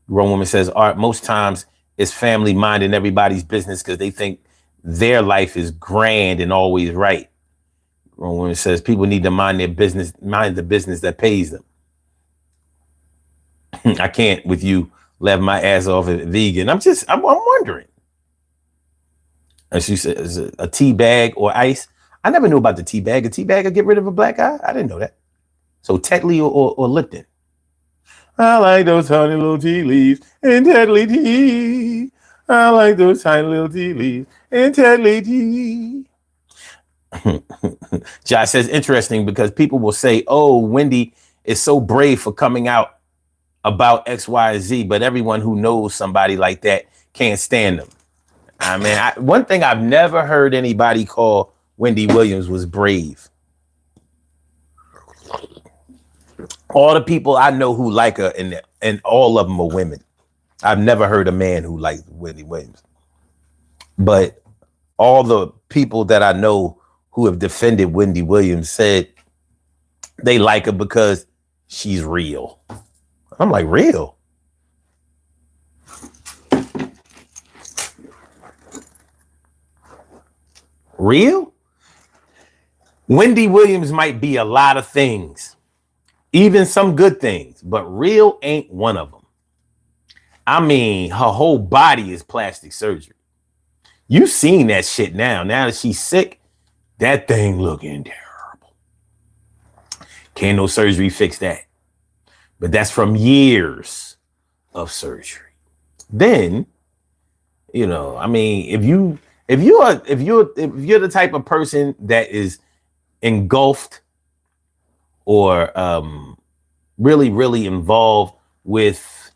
Grown woman says, Art, most times it's family minding everybody's business because they think their life is grand and always right. Grown woman says people need to mind their business, mind the business that pays them. I can't with you laugh my ass off at vegan. I'm wondering. And she says a tea bag or ice. I never knew about the tea bag. A tea bag will get rid of a black eye? I didn't know that. So Tetley or Lipton. I like those tiny little tea leaves and Tetley tea. I like those tiny little tea leaves and Tetley tea. Josh says, interesting because people will say, oh, Wendy is so brave for coming out about X, Y, Z, but everyone who knows somebody like that can't stand them. I mean, one thing I've never heard anybody call Wendy Williams was brave. All the people I know who like her, and all of them are women. I've never heard a man who liked Wendy Williams. But all the people that I know who have defended Wendy Williams said they like her because she's real. I'm like, real? Real? Wendy Williams might be a lot of things, even some good things, but real ain't one of them. I mean, her whole body is plastic surgery. You've seen that shit now. Now that she's sick, that thing looking terrible. Can't no surgery fix that. But that's from years of surgery. Then, you know, I mean, if you're the type of person that is engulfed or really, really involved with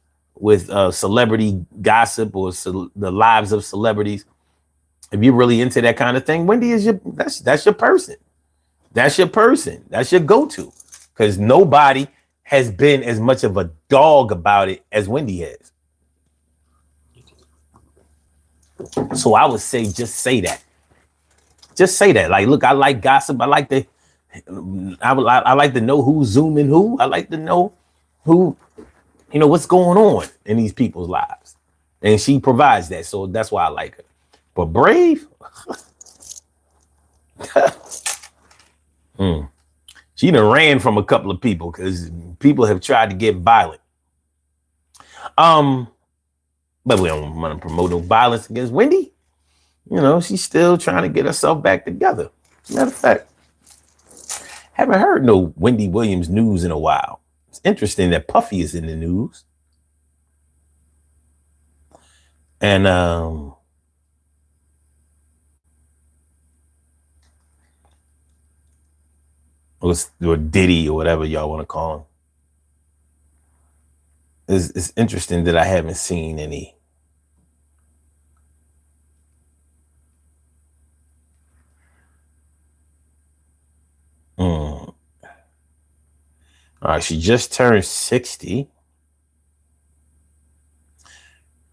celebrity gossip or the lives of celebrities, if you're really into that kind of thing, Wendy is that's your person. That's your person. That's your go-to. Because nobody has been as much of a dog about it as Wendy has. So I would say, just say that. Just say that. Like, look, I like gossip. I like to know who's zooming who. I like to know who, what's going on in these people's lives. And she provides that. So that's why I like her. But Brave, she done ran from a couple of people because people have tried to get violent. But we don't want to promote no violence against Wendy. She's still trying to get herself back together. Matter of fact, haven't heard no Wendy Williams news in a while. It's interesting that Puffy is in the news. And or Diddy or whatever y'all want to call him. It's interesting that I haven't seen any. All right, she just turned 60.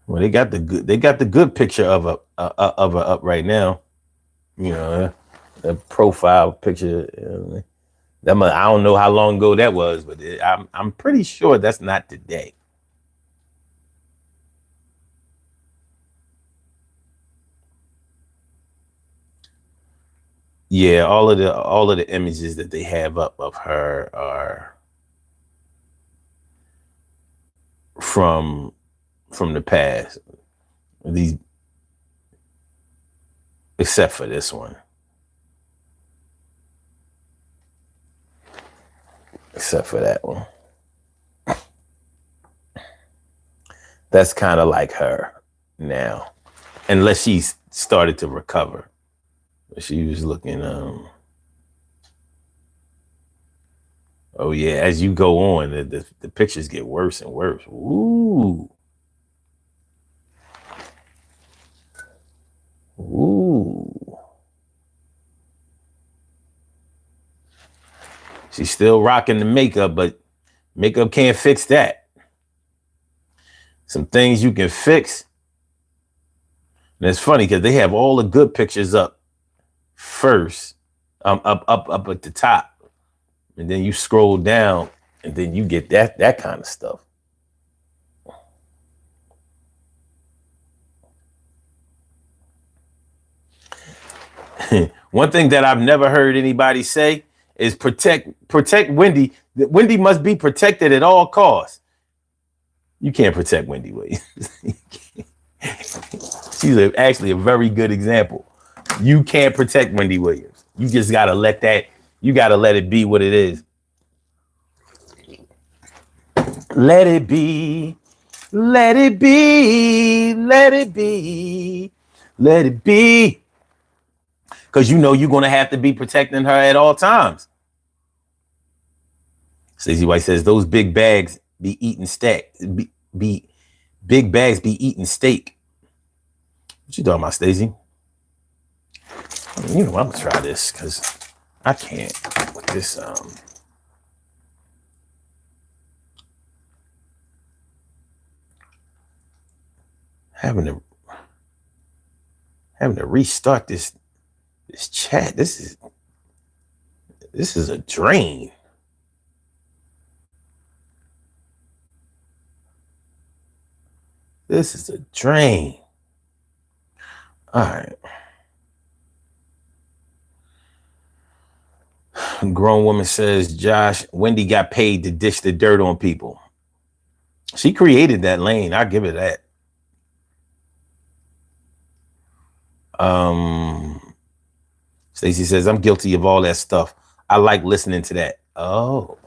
Well, they got the good picture of her up right now. A profile picture. I don't know how long ago that was, but I'm pretty sure that's not today. Yeah, all of the images that they have up of her are from the past. These, except for this one. Except for that one. That's kind of like her now. Unless she's started to recover. She was looking, oh yeah, as you go on, the pictures get worse and worse. Ooh. Ooh. She's still rocking the makeup, but makeup can't fix that. Some things you can fix. And it's funny because they have all the good pictures up first, up at the top. And then you scroll down and then you get that kind of stuff. One thing that I've never heard anybody say is protect Wendy. Wendy must be protected at all costs. You can't protect Wendy Williams. She's actually a very good example. You can't protect Wendy Williams. You just gotta let it be what it is. Let it be. Let it be. Let it be. Let it be. Because you're going to have to be protecting her at all times. Stacey White says those big bags be eating steak. Be big bags be eating steak. What you talking about, Stacey? I'm gonna try this because I can't with this. having to restart this chat. This is a drain. This is a drain. All right. A grown woman says, Josh, Wendy got paid to dish the dirt on people. She created that lane. I'll give it that. Stacey says, I'm guilty of all that stuff. I like listening to that. Oh.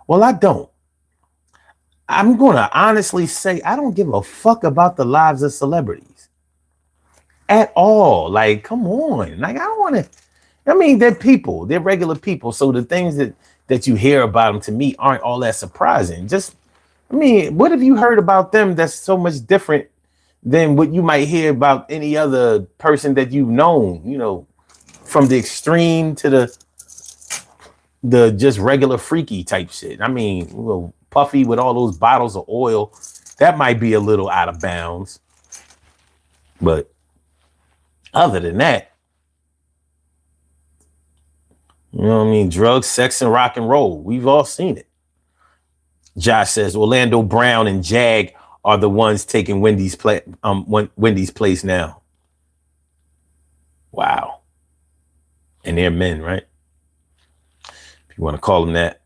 Well, I don't. I'm going to honestly say I don't give a fuck about the lives of celebrities at all. Like, come on. Like, I don't want to. I mean, they're people. They're regular people. So the things that you hear about them to me aren't all that surprising. Just, I mean, what have you heard about them that's so much different than what you might hear about any other person that you've known, you know, from the extreme to the just regular freaky type shit. I mean, well, Puffy with all those bottles of oil, that might be a little out of bounds. But other than that, you know what I mean? Drugs, sex, and rock and roll. We've all seen it. Josh says Orlando Brown and Jag are the ones taking Wendy's place now. Wow. And they're men, right? If you want to call them that.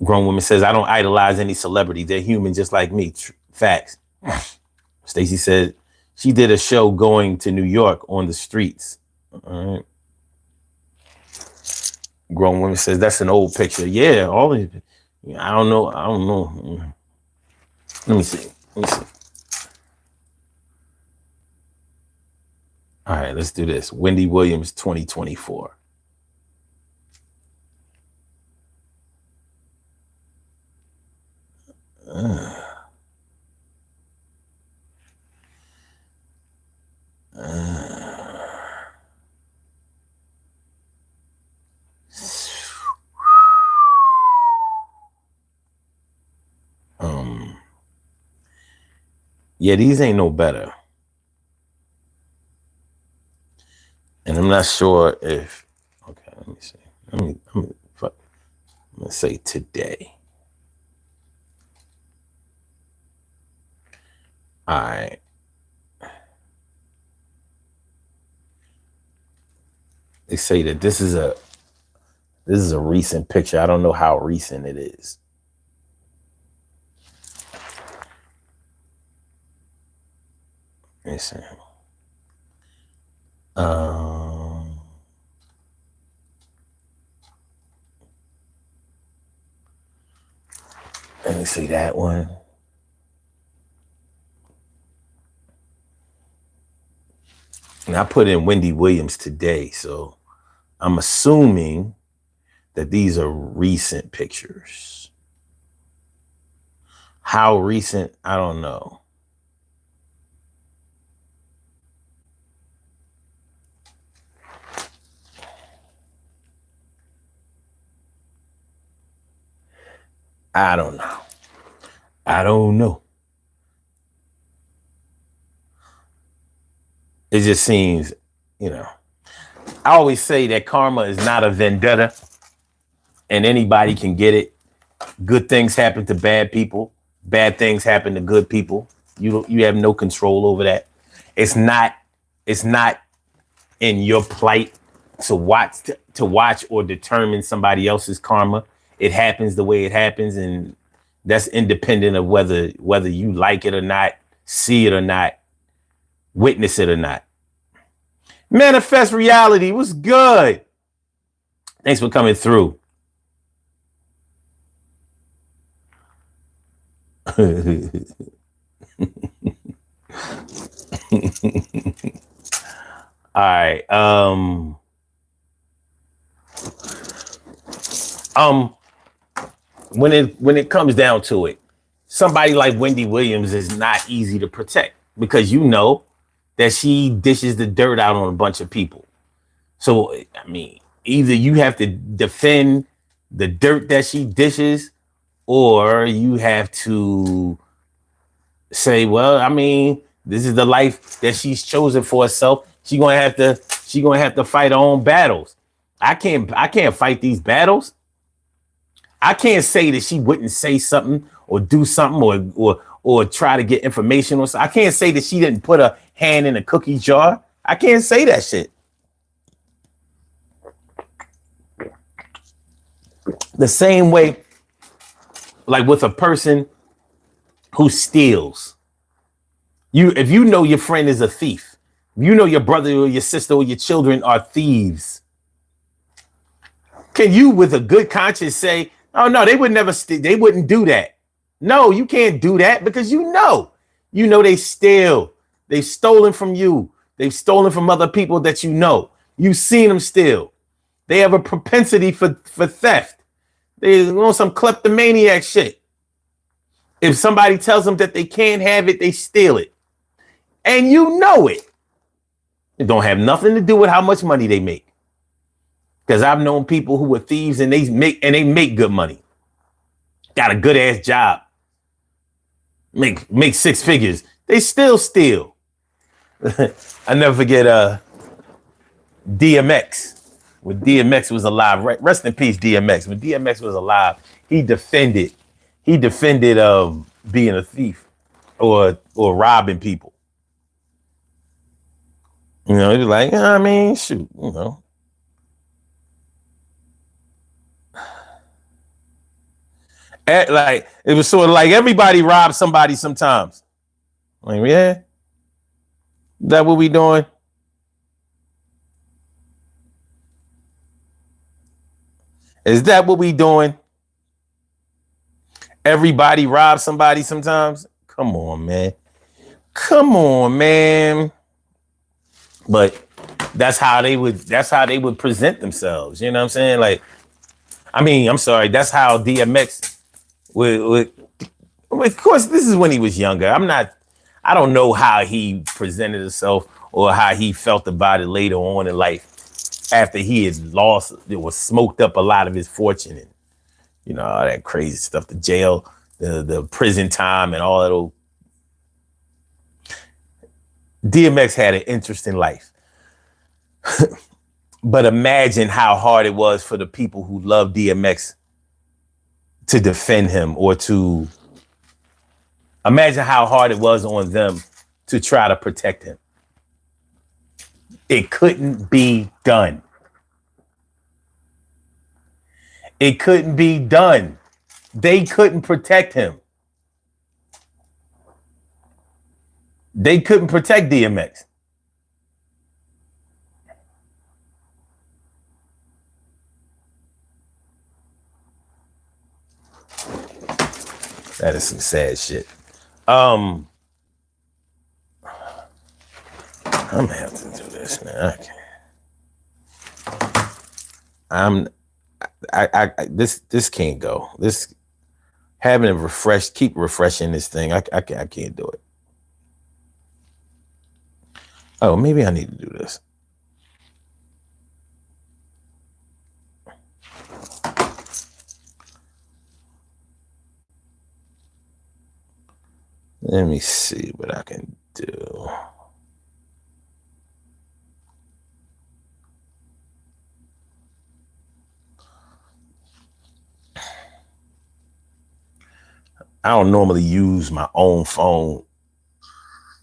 Grown woman says, I don't idolize any celebrity. They're human just like me. Facts. Stacey said she did a show going to New York on the streets. All right. Grown woman says that's an old picture. Yeah, all these. I don't know. Let me see. All right, let's do this. Wendy Williams 2024. Yeah, these ain't no better. And I'm not sure if, okay, let me see. I'm gonna say today. All right. They say that this is a recent picture. I don't know how recent it is. Let me see. Let me see that one. And I put in Wendy Williams today, so I'm assuming that these are recent pictures. How recent? I don't know. I don't know. It just seems, you know, I always say that karma is not a vendetta and anybody can get it. Good things happen to bad people. Bad things happen to good people. You have no control over that. It's not in your plight to watch or determine somebody else's karma. It happens the way it happens, and that's independent of whether you like it or not, see it or not, witness it or not. Manifest Reality was good. Thanks for coming through. All right. When it comes down to it, somebody like Wendy Williams is not easy to protect because you know that she dishes the dirt out on a bunch of people. So, I mean, either you have to defend the dirt that she dishes or you have to say, well, I mean, this is the life that she's chosen for herself. She gonna have to fight her own battles. I can't fight these battles. I can't say that she wouldn't say something or do something or try to get information or something. I can't say that she didn't put her hand in a cookie jar. I can't say that shit. The same way, like with a person who steals. If you know your friend is a thief, you know your brother or your sister or your children are thieves, can you with a good conscience say, oh no, they would never they wouldn't do that? No, you can't do that because you know they steal. They've stolen from you. They've stolen from other people that you know. You've seen them steal. They have a propensity for theft. They want some kleptomaniac shit. If somebody tells them that they can't have it, they steal it. And you know it. It don't have nothing to do with how much money they make. Because I've known people who were thieves and they make good money. Got a good ass job. Make six figures. They still steal. I never forget DMX. When DMX was alive, rest in peace, DMX. When DMX was alive, he defended being a thief or robbing people. You know, he was like, I mean, shoot, you know. Like it was sort of like everybody robs somebody sometimes. Like, yeah, that what we doing? Is that what we doing? Everybody robs somebody sometimes. Come on, man. Come on, man. But that's how they would present themselves. You know what I'm saying? Like, I mean, I'm sorry. That's how DMX would. Of course, this is when he was younger. I don't know how he presented himself or how he felt about it later on in life after he had smoked up a lot of his fortune and, you know, all that crazy stuff, the jail, the prison time and all that old. DMX had an interesting life. But imagine how hard it was for the people who love DMX to defend him or to imagine how hard it was on them to try to protect him. It couldn't be done. It couldn't be done. They couldn't protect him. They couldn't protect DMX. That is some sad shit. I'm gonna have to do this, man. This can't go. This having it keep refreshing this thing. I can't do it. Oh, maybe I need to do this. Let me see what I can do. I don't normally use my own phone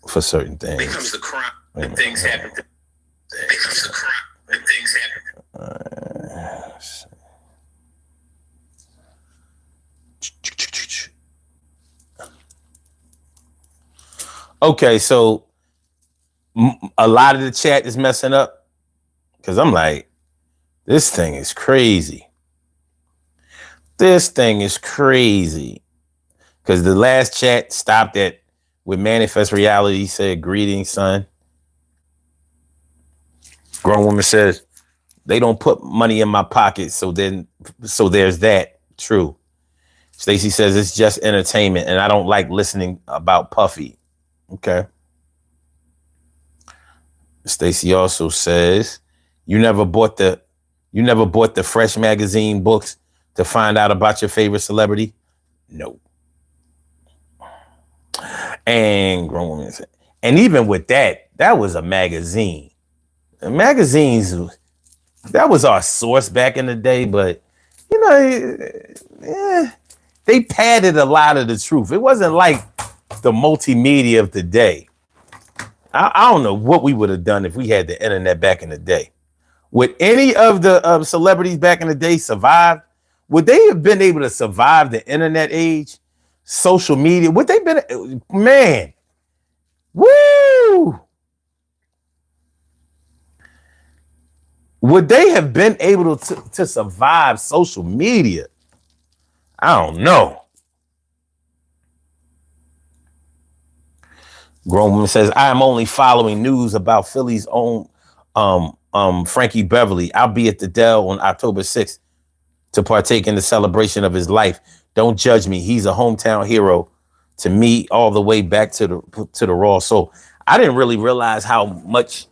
for certain things. Becomes the crime when things happen. Becomes the crime when things happen. Okay, so a lot of the chat is messing up because I'm like, this thing is crazy. This thing is crazy. Because the last chat stopped at with Manifest Reality said, greetings, son. Grown woman says, they don't put money in my pocket, so there's that. True. Stacy says it's just entertainment and I don't like listening about Puffy. Okay. Stacy also says, you never bought the Fresh magazine books to find out about your favorite celebrity? No. And grown women said, and even with that, that was a magazine. And magazines, that was our source back in the day, but you know, they padded a lot of the truth. It wasn't like the multimedia of today. I don't know what we would have done if we had the internet back in the day. Would any of the celebrities back in the day survive? Would they have been able to survive the internet age? Social media? Would they been, man, woo! Would they have been able to survive social media? I don't know. Grown woman says, I am only following news about Philly's own Frankie Beverly. I'll be at the Dell on October 6th to partake in the celebration of his life. Don't judge me. He's a hometown hero to me all the way back to the Raw Soul. I didn't really realize how much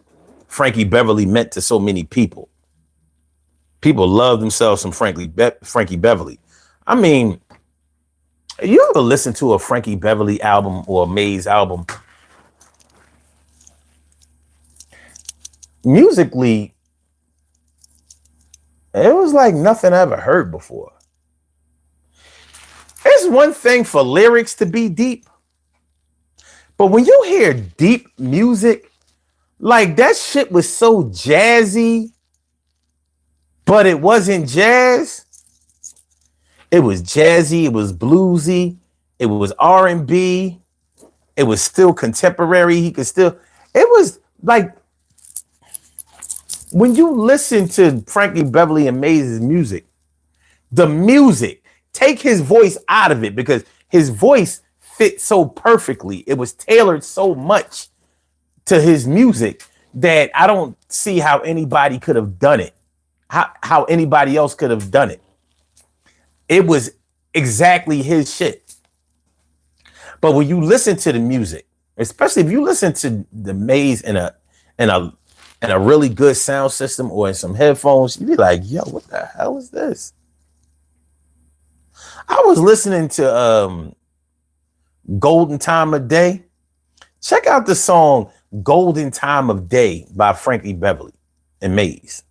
Frankie Beverly meant to so many people. People love themselves some Frankie Beverly. I mean, you ever listen to a Frankie Beverly album or a Maze album? Musically, it was like nothing I ever heard before. It's one thing for lyrics to be deep, but when you hear deep music, like that shit was so jazzy, but it wasn't jazz. It was jazzy, it was bluesy, it was R&B, it was still contemporary. He could still, it was like, when you listen to Frankie Beverly and Maze's music, the music, take his voice out of it because his voice fit so perfectly. It was tailored so much to his music that I don't see how anybody could have done it. How anybody else could have done it. It was exactly his shit. But when you listen to the music, especially if you listen to the Maze in a really good sound system or in some headphones, you'd be like, yo, what the hell is this? I was listening to Golden Time of Day. Check out the song Golden Time of Day by Frankie Beverly and Maze.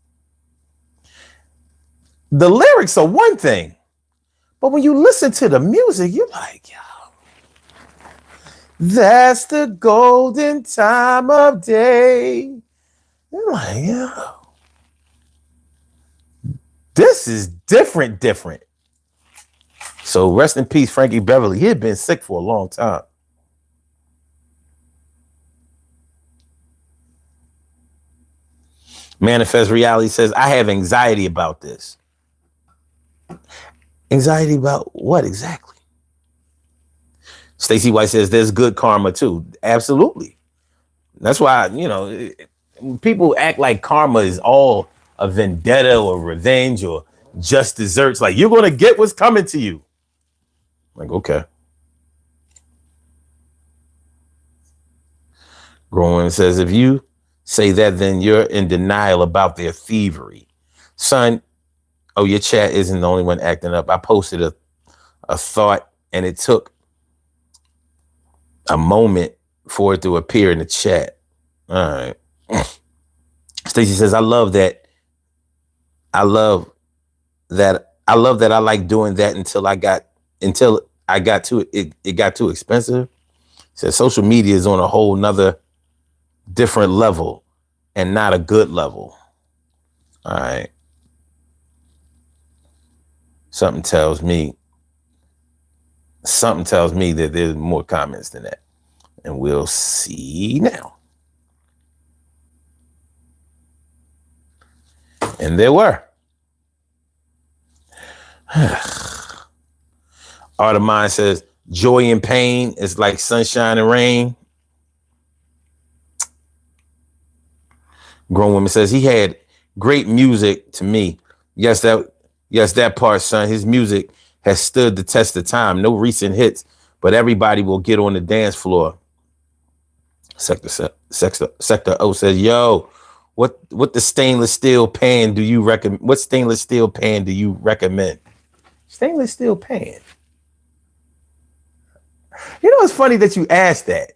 The lyrics are one thing, but when you listen to the music, you're like, yo, that's the golden time of day. You're like, yo, this is different. So rest in peace, Frankie Beverly. He had been sick for a long time. Manifest Reality says, I have anxiety about this. Anxiety about what exactly? Stacey White says, there's good karma too. Absolutely. That's why, you know, people act like karma is all a vendetta or revenge or just desserts. Like, you're going to get what's coming to you. Like, okay. Grown says, if you say that, then you're in denial about their thievery. Son, oh, your chat isn't the only one acting up. I posted a thought and it took a moment for it to appear in the chat. All right. Stacey says, I love that I like doing that until I got too it got too expensive. Says social media is on a whole nother different level and not a good level. All right. Something tells me that there's more comments than that. And we'll see now. And there were. Art of Mine says, joy and pain is like sunshine and rain. Grown Woman says, he had great music to me. Yes, that part, son. His music has stood the test of time. No recent hits, but everybody will get on the dance floor. Sector O says, yo, what stainless steel pan do you recommend? What stainless steel pan do you recommend? Stainless steel pan. You know, it's funny that you asked that,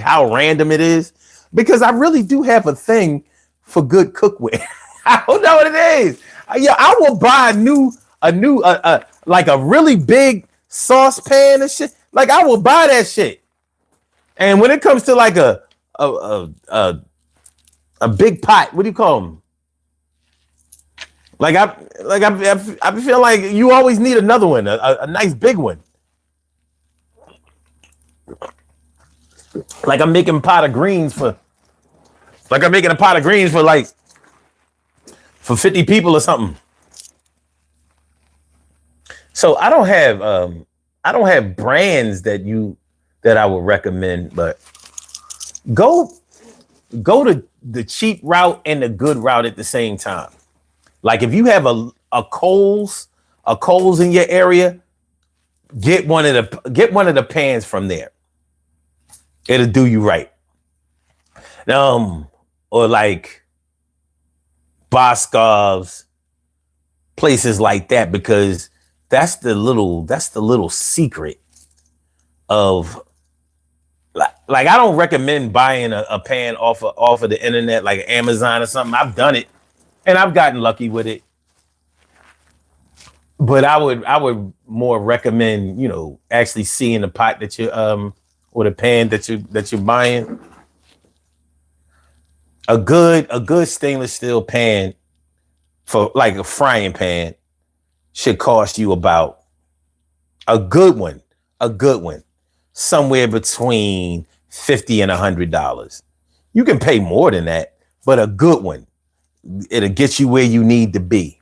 how random it is, because I really do have a thing for good cookware. I don't know what it is. Yeah, I will buy like a really big saucepan and shit. Like I will buy that shit. And when it comes to like a big pot, what do you call them? I feel like you always need another one, a nice big one. Like I'm making a pot of greens for like 50 people or something. So I don't have brands that I would recommend, but go to the cheap route and the good route at the same time. Like if you have a Kohl's in your area, get one of the pans from there. It'll do you right. Or like Boscov's, places like that, because that's the little secret of like I don't recommend buying a pan off of the internet like Amazon or something. I've done it and I've gotten lucky with it. But I would more recommend, actually seeing the pot that you or the pan that you're buying. A good stainless steel pan for like a frying pan should cost you about a good one, somewhere between $50 and $100. You can pay more than that, but a good one, it'll get you where you need to be.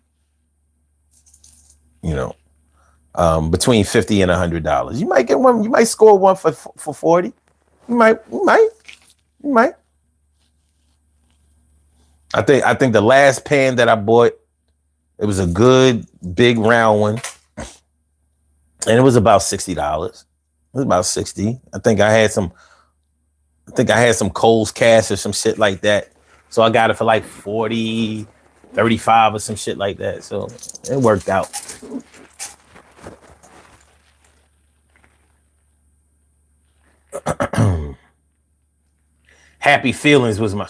Between $50 and $100. You might get one. You might score one for 40. You might. I think the last pan that I bought, it was a good big round one, and it was about $60. It was about 60. I think I had some Kohl's Cash or some shit like that. So I got it for like 40, 35 or some shit like that. So it worked out. Happy Feelings was my.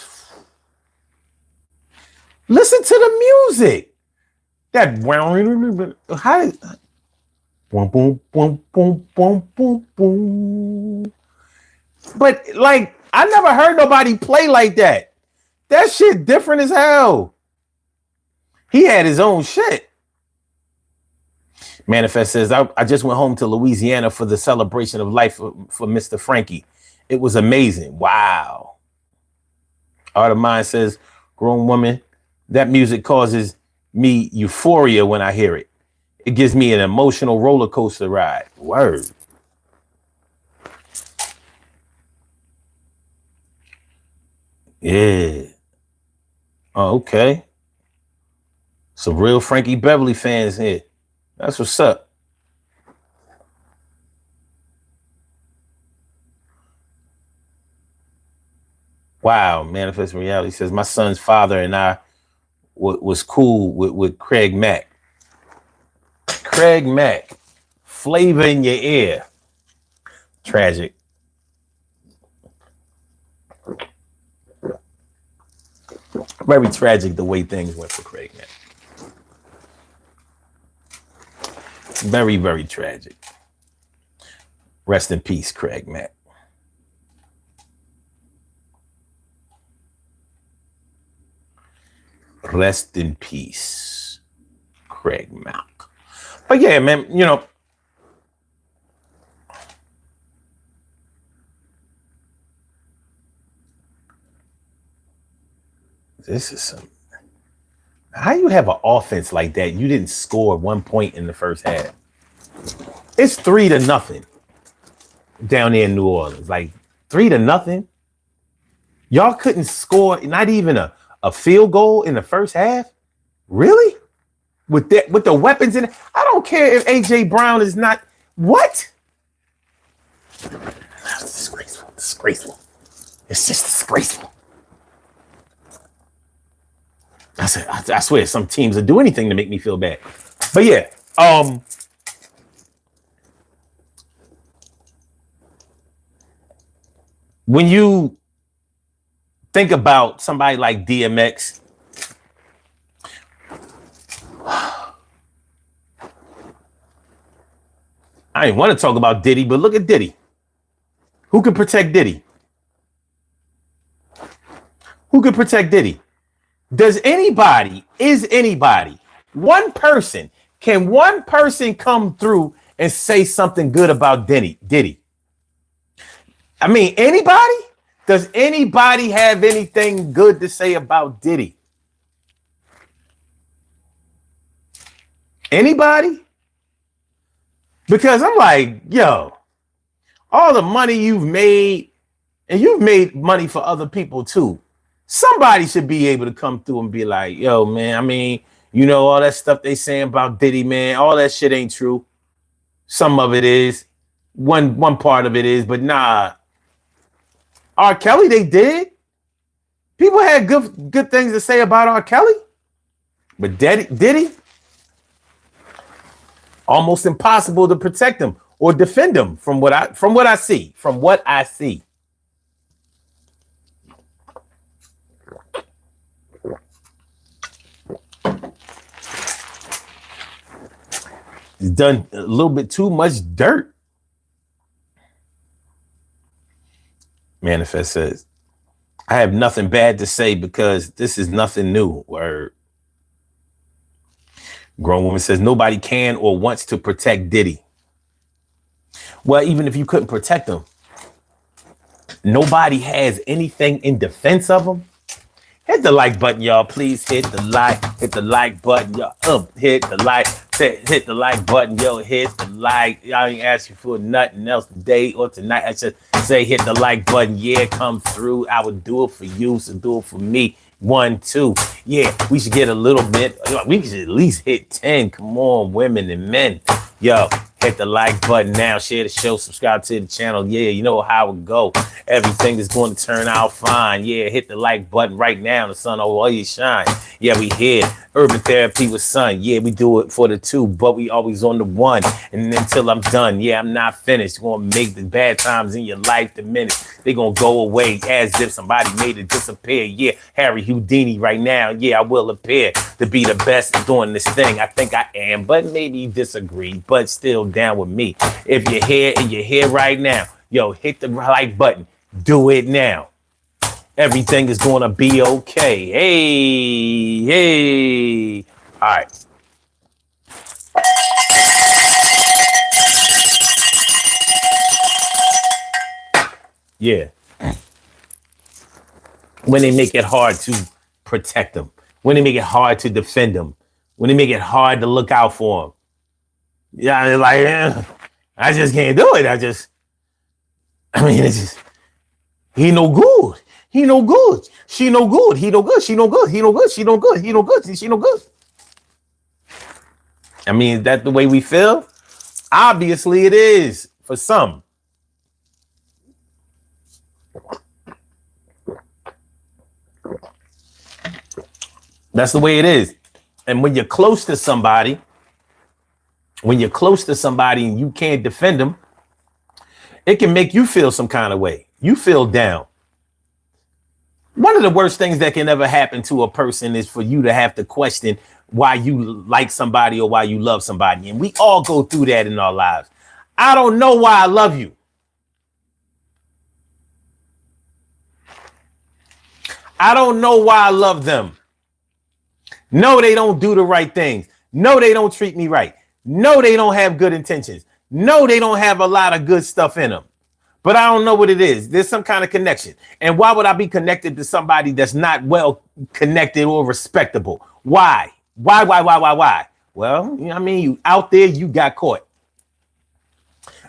Listen to the music. That how boom boom boom boom boom boom boom. But like I never heard nobody play like that. That shit different as hell. He had his own shit. Manifest says, I just went home to Louisiana for the celebration of life for Mr. Frankie. It was amazing. Wow. Art of Mine says, grown woman, that music causes me euphoria when I hear it. It gives me an emotional roller coaster ride. Word. Yeah. Oh, okay. Some real Frankie Beverly fans here. That's what's up. Wow, Manifest Reality says my son's father and I was cool with Craig Mack. Craig Mack, flavor in your ear. Tragic. Very tragic the way things went for Craig Mack. Very, very tragic. Rest in peace, Craig Mack. Rest in peace, Craig Mack. But yeah, man, this is some. How you have an offense like that? You didn't score 1 point in the first half. It's 3-0 down there in New Orleans. Like 3-0. Y'all couldn't score not even a field goal in the first half. Really? With the weapons in it? I don't care if AJ Brown is not. What? That's disgraceful. Disgraceful. It's just disgraceful. I swear some teams will do anything to make me feel bad. But yeah, When you think about somebody like DMX, I didn't want to talk about Diddy, but look at Diddy. Who can protect Diddy? Who can protect Diddy? Is anybody, one person, can one person come through and say something good about Diddy? I mean, anybody? Does anybody have anything good to say about Diddy? Anybody? Because I'm like, yo, all the money you've made, and you've made money for other people too. Somebody should be able to come through and be like, yo, man, I mean, you know, all that stuff they saying about Diddy, man, all that shit ain't true. Some of it is. One part of it is, but nah. R. Kelly, they did. People had good things to say about R. Kelly. But Diddy? Almost impossible to protect him or defend him from what I see. He's done a little bit too much dirt. Manifest says, I have nothing bad to say because this is nothing new. Word. Grown woman says, nobody can or wants to protect Diddy. Well, even if you couldn't protect him, nobody has anything in defense of him. Hit the like button, y'all. Please hit the like button, y'all. Hit the like button, yo. Hit the like. I ain't ask you for nothing else today or tonight. I just say hit the like button. Yeah, come through. I would do it for you, so do it for me. 1, 2. Yeah, we should get a little bit. We should at least hit 10. Come on, women and men. Yo, hit the like button now. Share the show. Subscribe to the channel. Yeah, you know how it go. Everything is going to turn out fine. Yeah, hit the like button right now. The sun will always shine. Yeah, we here. Urban Therapy with Sun. Yeah, we do it for the 2, but we always on the 1. And until I'm done, yeah, I'm not finished. Going to make the bad times in your life diminish. They're going to go away as if somebody made it disappear. Yeah, Harry Houdini right now. Yeah, I will appear to be the best doing this thing. I think I am, but maybe you disagree, but still down with me. If you're here and you're here right now, yo, hit the like button. Do it now. Everything is going to be okay. Hey. All right. Yeah. When they make it hard to protect them, when they make it hard to defend them, when they make it hard to look out for them. Yeah, they're like, I just can't do it. It's just, he no good. He no good. She no good. He no good. She no good. He no good. She no good. He no good. She no good. I mean, is that the way we feel? Obviously, it is for some. That's the way it is. And when you're close to somebody, and you can't defend them, it can make you feel some kind of way. You feel down. One of the worst things that can ever happen to a person is for you to have to question why you like somebody or why you love somebody. And we all go through that in our lives. I don't know why I love you. I don't know why I love them. No, they don't do the right things. No, they don't treat me right. No, they don't have good intentions. No, they don't have a lot of good stuff in them. But I don't know what it is. There's some kind of connection. And why would I be connected to somebody that's not well connected or respectable? Why? Why? Well, you know what I mean? You out there, you got caught.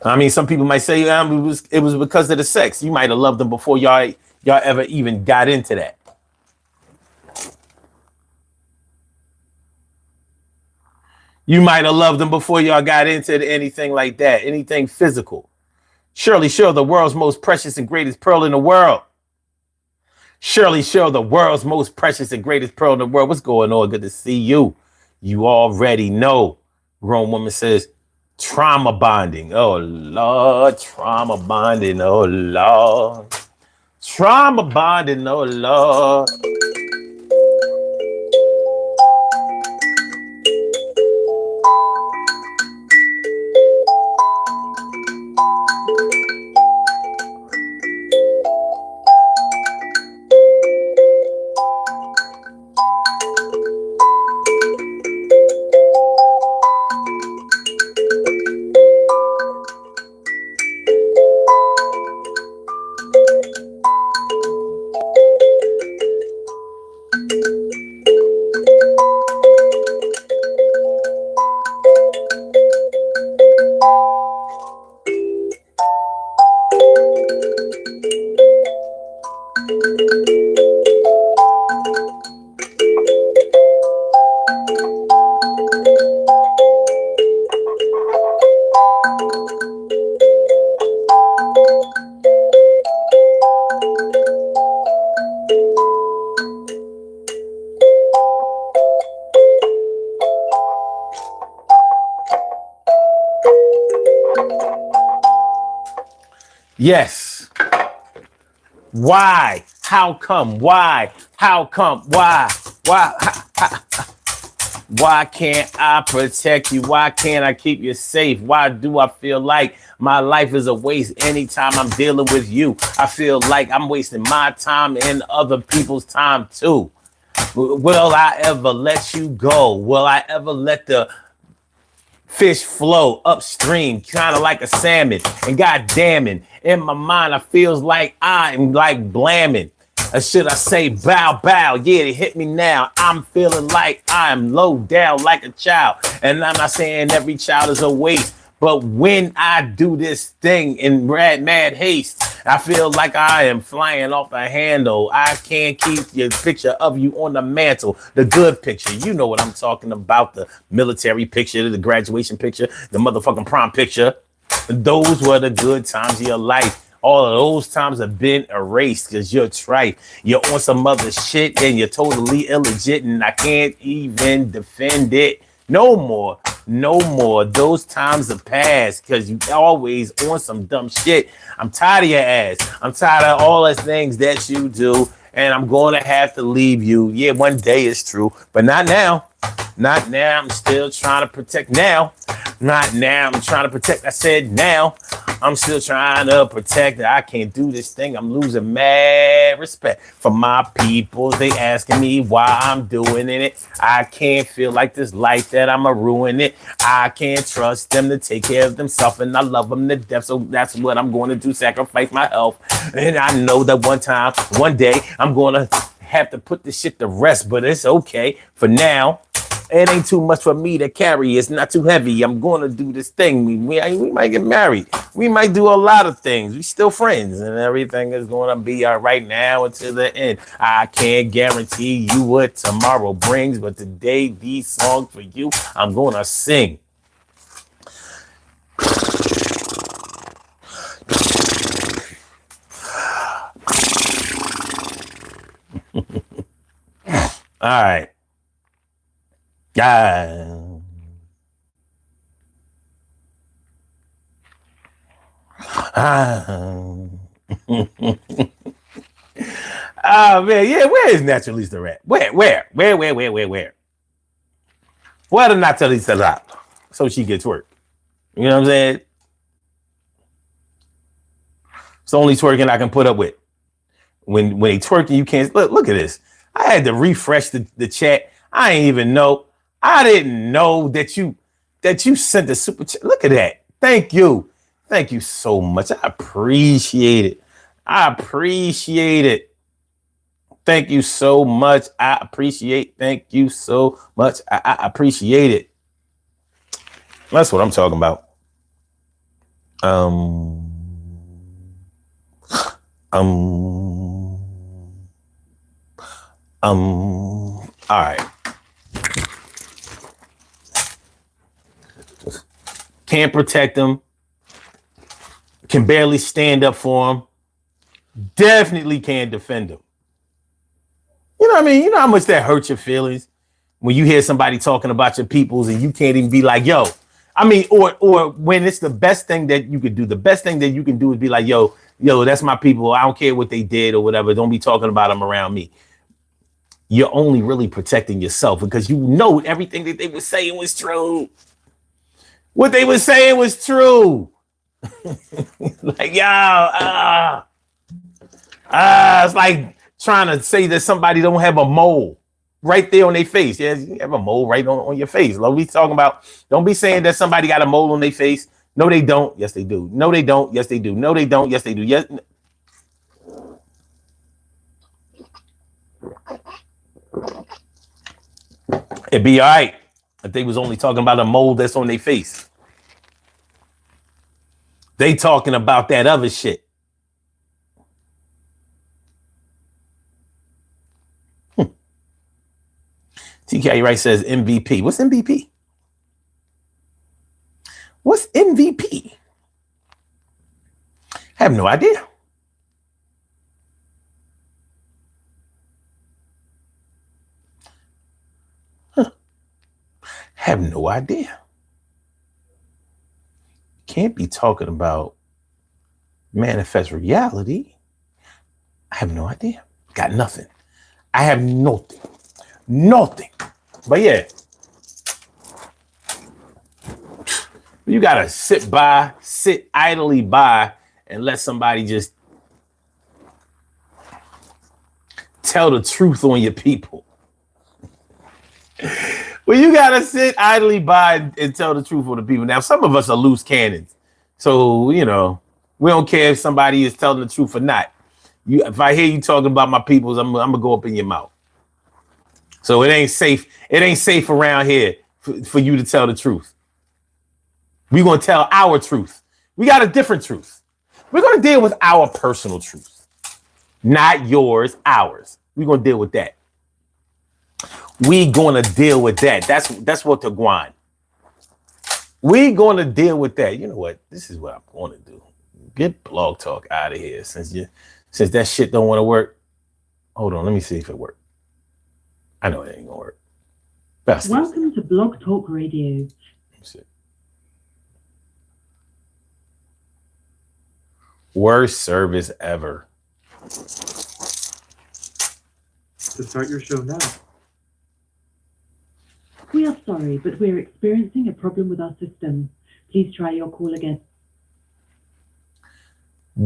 I mean, some people might say it was because of the sex. You might have loved them before y'all ever even got into that. You might have loved them before y'all got into anything like that, anything physical. Shirley Shore, the world's most precious and greatest pearl in the world. Shirley Shore, the world's most precious and greatest pearl in the world. What's going on? Good to see you. You already know. Grown woman says, trauma bonding. Oh, Lord, trauma bonding. Oh, Lord. Trauma bonding, oh Lord. Yes. Why? How come? Why? How come? Why? Why? Why can't I protect you? Why can't I keep you safe? Why do I feel like my life is a waste anytime I'm dealing with you? I feel like I'm wasting my time and other people's time too. Will I ever let you go? Will I ever let the fish flow upstream, kind of like a salmon? And god damn it, in my mind, I feels like I'm like blamming. Or should I say bow, bow? Yeah, it hit me now. I'm feeling like I'm low down like a child. And I'm not saying every child is a waste. But when I do this thing in mad haste, I feel like I am flying off the handle. I can't keep your picture of you on the mantle. The good picture. You know what I'm talking about. The military picture, the graduation picture, the motherfucking prom picture. Those were the good times of your life. All of those times have been erased because you're trite. You're on some other shit and you're totally illegit, and I can't even defend it. No more. No more. Those times have passed because you always on some dumb shit. I'm tired of your ass. I'm tired of all the things that you do, and I'm going to have to leave you. Yeah, one day it's true, but not now. Not now. I'm still trying to protect now. Not now. I'm trying to protect. I said now. I'm still trying to protect. I can't do this thing. I'm losing mad respect for my people. They asking me why I'm doing it. I can't feel like this life that I'ma ruin it. I can't trust them to take care of themselves, and I love them to death. So that's what I'm going to do. Sacrifice my health. And I know that one day, I'm going to have to put this shit to rest, but it's okay for now. It ain't too much for me to carry. It's not too heavy. I'm going to do this thing. We might get married. We might do a lot of things. We still friends, and everything is going to be all right now until the end. I can't guarantee you what tomorrow brings, but today, these songs for you, I'm going to sing. All right. Oh man, yeah. Where is Naturalista at? Where? Where the Naturalista at? So she gets work. You know what I'm saying? It's the only twerking I can put up with. When they twerking, you can't look at this. I had to refresh the chat. I ain't even know. I didn't know that you sent the super chat. Look at that. Thank you. Thank you so much. I appreciate it. Thank you so much. Thank you so much. I appreciate it. That's what I'm talking about. All right. Can't protect them. Can barely stand up for them. Definitely can't defend them. You know what I mean? You know how much that hurts your feelings when you hear somebody talking about your peoples and you can't even be like, yo. I mean, or when it's the best thing that you could do. The best thing that you can do is be like, yo, yo, that's my people. I don't care what they did or whatever. Don't be talking about them around me. You're only really protecting yourself because you know everything that they were saying was true. What they were saying was true. Like, yo, it's like trying to say that somebody don't have a mole right there on their face. Yeah, you have a mole right on your face. Like we talking about, don't be saying that somebody got a mole on their face. No, they don't. Yes, they do. No, they don't. Yes, they do. No, they don't. Yes, they do. Yes. It'd be all right if they was only talking about a mole that's on their face. They talking about that other shit. TK Wright says MVP. What's MVP? What's MVP? I have no idea. Have no idea. Can't be talking about manifest reality. I have no idea. Got nothing. I have nothing. Nothing. But yeah, you gotta sit idly by and let somebody just tell the truth on your people. Well, you gotta sit idly by and tell the truth on the people. Now, some of us are loose cannons, so we don't care if somebody is telling the truth or not. If I hear you talking about my peoples, I'm gonna go up in your mouth. So it ain't safe. It ain't safe around here for you to tell the truth. We're gonna tell our truth. We got a different truth. We're gonna deal with our personal truth, not yours, ours. We're gonna deal with that. We gonna deal with that. That's what the guan. We gonna deal with that. You know what? This is what I'm gonna do. Get Blog Talk out of here since that shit don't want to work. Hold on, let me see if it works. I know it ain't gonna work.
Welcome to Blog Talk Radio.
Worst service ever.
To start your show now.
We are sorry, but we're experiencing a problem with our system. Please try your call again.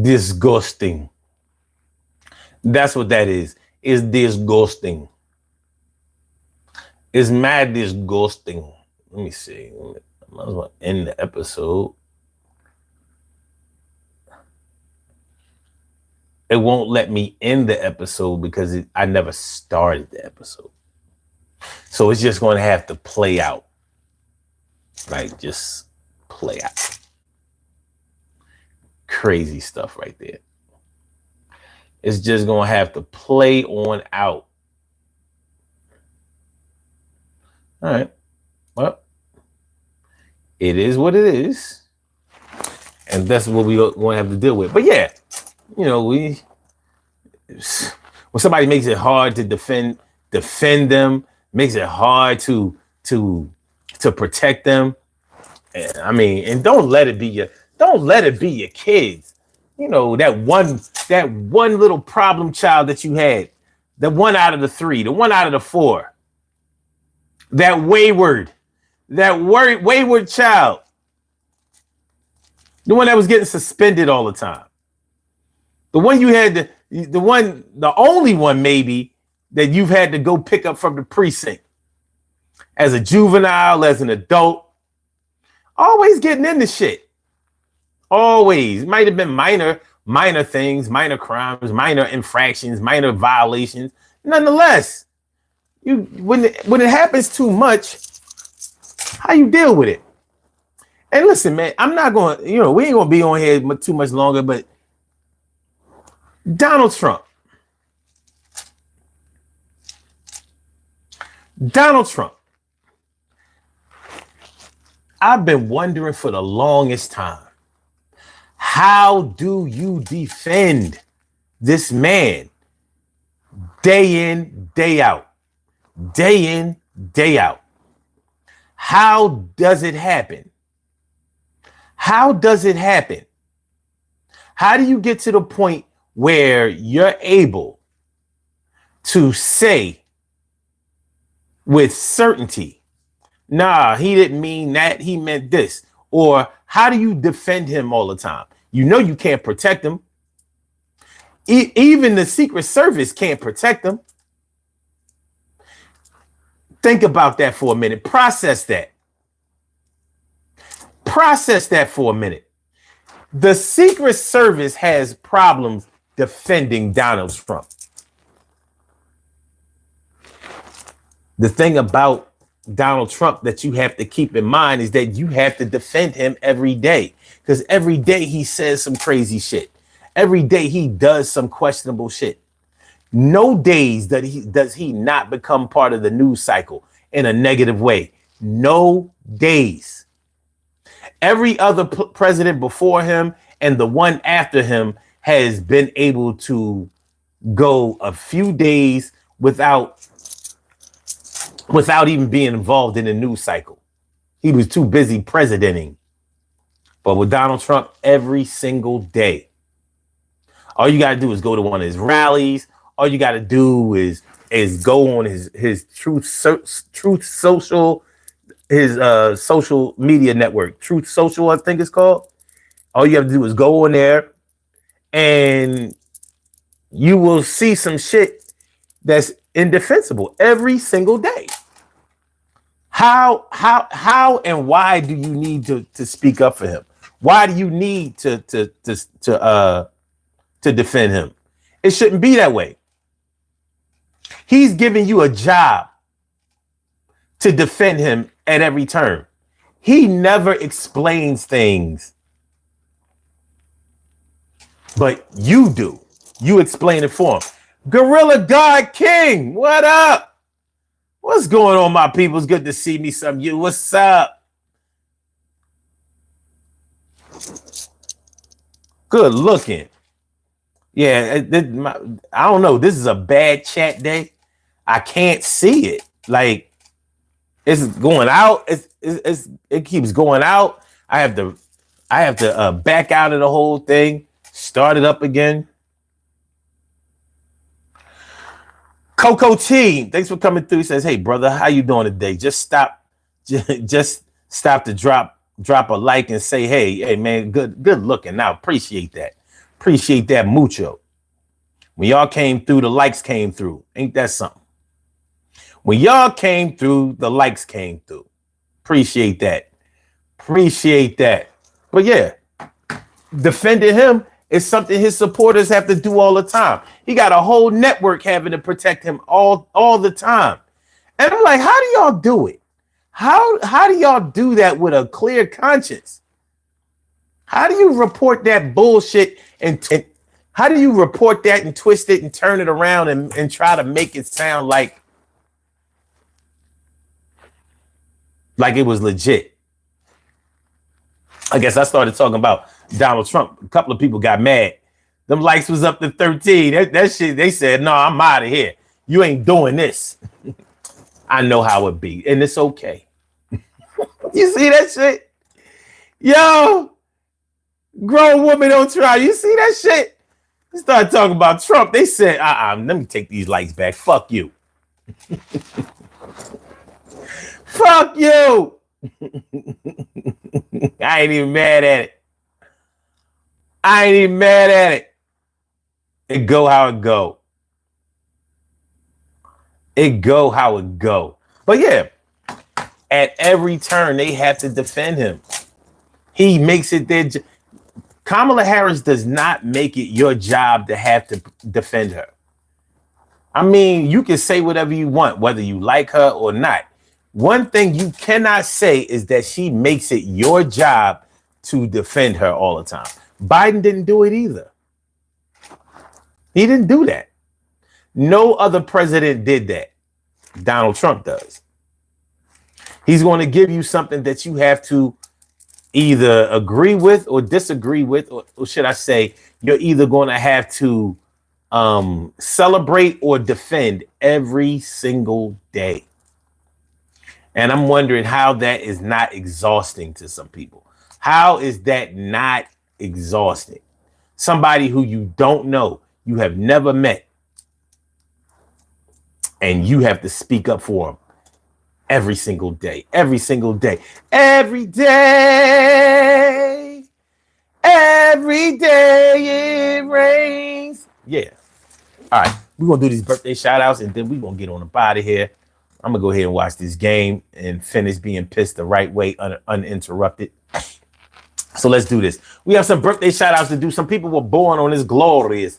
Disgusting. That's what that is. It's disgusting. It's mad disgusting. Let me see. I might as well end the episode. It won't let me end the episode because I never started the episode. So it's just going to have to play out. Like, just play out. Crazy stuff right there. It's just going to have to play on out. All right. Well, it is what it is. And that's what we're going to have to deal with. But yeah, when somebody makes it hard to defend them, makes it hard to protect them. And don't let it be your kids. That one little problem child that you had, the one out of the 3, the one out of the 4, that wayward child, the one that was getting suspended all the time, the one you had the only one maybe that you've had to go pick up from the precinct as a juvenile, as an adult, always getting into shit. Always. Might have been minor things, minor crimes, minor infractions, minor violations. Nonetheless, when it happens too much, how you deal with it? And listen, man, I'm not going, we ain't going to be on here too much longer, but Donald Trump. I've been wondering for the longest time, how do you defend this man day in, day out, day in, day out? How does it happen? How does it happen? How do you get to the point where you're able to say with certainty, nah, he didn't mean that, he meant this? Or how do you defend him all the time? You know you can't protect him. Even the Secret Service can't protect him. Think about that for a minute. Process that. Process that for a minute. The Secret Service has problems defending Donald Trump. The thing about Donald Trump that you have to keep in mind is that you have to defend him every day, because every day he says some crazy shit. Every day he does some questionable shit. No days does he not become part of the news cycle in a negative way. No days. Every other president before him and the one after him has been able to go a few days without even being involved in the news cycle. He was too busy presidenting. But with Donald Trump, every single day, all you got to do is go to one of his rallies. All you got to do is go on his Truth Social, his social media network, Truth Social, I think it's called. All you have to do is go on there and you will see some shit that's indefensible every single day. How and why do you need to speak up for him? Why do you need to defend him? It shouldn't be that way. He's giving you a job to defend him at every turn. He never explains things, but you do. You explain it for him. Gorilla God King, what up? What's going on, my people? It's good to see me. Some of you. What's up? Good looking. Yeah, I don't know. This is a bad chat day. I can't see it. Like, it's going out. It keeps going out. I have to back out of the whole thing. Start it up again. Coco T, thanks for coming through. He says, "Hey brother, how you doing today? Just stop to drop a like and say, hey man, good looking. Now appreciate that mucho. When y'all came through, the likes came through. Ain't that something? When y'all came through, the likes came through. Appreciate that. But yeah, defending him is something his supporters have to do all the time. He got a whole network having to protect him all the time. And I'm like, how do y'all do it? How do y'all do that with a clear conscience? How do you report that bullshit and how do you report that and twist it and turn it around and try to make it sound like it was legit? I guess I started talking about Donald Trump. A couple of people got mad. Them likes was up to 13. That shit, they said, no, I'm out of here. You ain't doing this. I know how it be, and it's okay. You see that shit? Yo, grown woman don't try. You see that shit? They started talking about Trump. They said, let me take these likes back. Fuck you. Fuck you. I ain't even mad at it. It go how it go. But yeah, at every turn, they have to defend him. He makes it their Kamala Harris does not make it your job to have to defend her. I mean, you can say whatever you want, whether you like her or not. One thing you cannot say is that she makes it your job to defend her all the time. Biden didn't do it either. He didn't do that. No other president did that. Donald Trump does. He's going to give you something that you have to either agree with or disagree with, or should I say, you're either going to have to celebrate or defend every single day. And I'm wondering how that is not exhausting to some people. How is that not exhausting? somebody who you don't know, you have never met, and you have to speak up for them every single day, every single day, every day, every day it rains. Yeah. All right, we're going to do these birthday shout outs, and then we're going to get on up out of here. I'm going to go ahead and watch this game and finish being pissed the right way, uninterrupted. So let's do this. We have some birthday shout outs to do. Some people were born on this glorious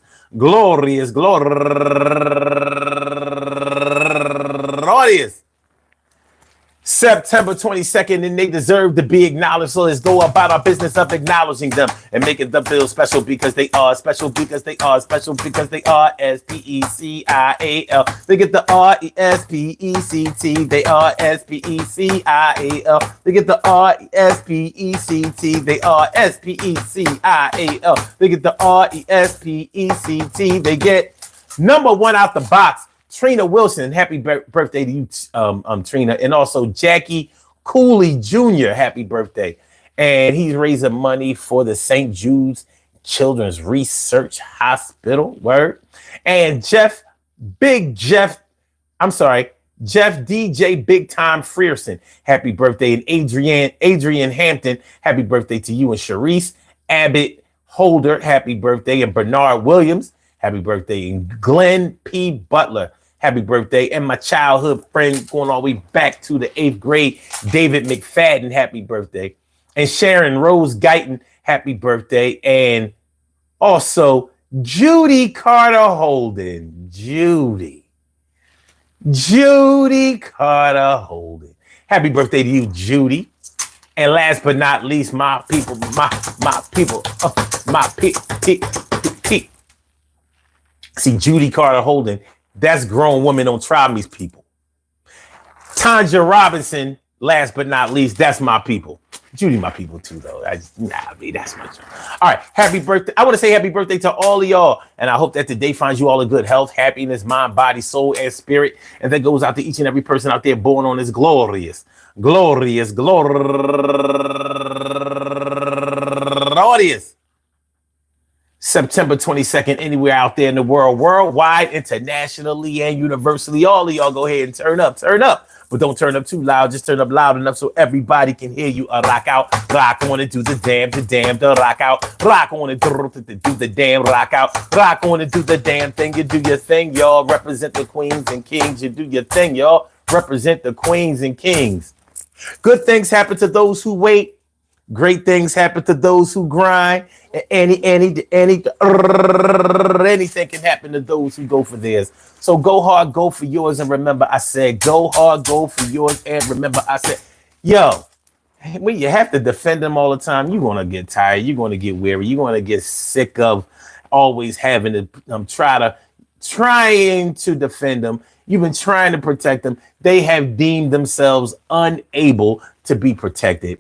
September 22nd, and they deserve to be acknowledged. So let's go about our business of acknowledging them and making them feel special because they are special, because they are special, because they are S-P-E-C-I-A-L. They get the R-E-S-P-E-C-T. They are S-P-E-C-I-A-L. They get the R-E-S-P-E-C-T. They are S-P-E-C-I-A-L. They get the R-E-S-P-E-C-T. They get number one out the box. Trina Wilson, happy birthday to you, Trina. And also Jackie Cooley Jr., happy birthday. And he's raising money for the St. Jude's Children's Research Hospital. Word. And Jeff DJ Big Time Frierson, happy birthday. And Adrian Hampton, happy birthday to you. And Sharice Abbott Holder, happy birthday. And Bernard Williams, happy birthday. And Glenn P. Butler, happy birthday. And my childhood friend going all the way back to the 8th grade, David McFadden, happy birthday. And Sharon Rose Guyton, happy birthday. And also Judy Carter Holden. Judy Carter Holden. Happy birthday to you, Judy. And last but not least, my people. See, Judy Carter Holden, that's grown woman. Don't try me's people. Tanja Robinson, last but not least, that's my people. Judy, my people too, though. That's my job. All right, happy birthday. I want to say happy birthday to all of y'all, and I hope that today finds you all in good health, happiness, mind, body, soul, and spirit. And that goes out to each and every person out there born on this glorious September 22nd, anywhere out there in the world, worldwide, internationally, and universally. All of y'all go ahead and turn up. But don't turn up too loud. Just turn up loud enough so everybody can hear you. Rock out, rock on and do the damn, the rock out. Rock on and do the damn, rock out. Rock on and do the damn thing. You do your thing, y'all. Represent the queens and kings. You do your thing, y'all. Represent the queens and kings. Good things happen to those who wait. Great things happen to those who grind. Anything can happen to those who go for theirs. So go hard, go for yours. And remember, I said, go hard, go for yours. And remember, I said, yo, when you have to defend them all the time, you're going to get tired. You're going to get weary. You're going to get sick of always having to trying to defend them. You've been trying to protect them. They have deemed themselves unable to be protected.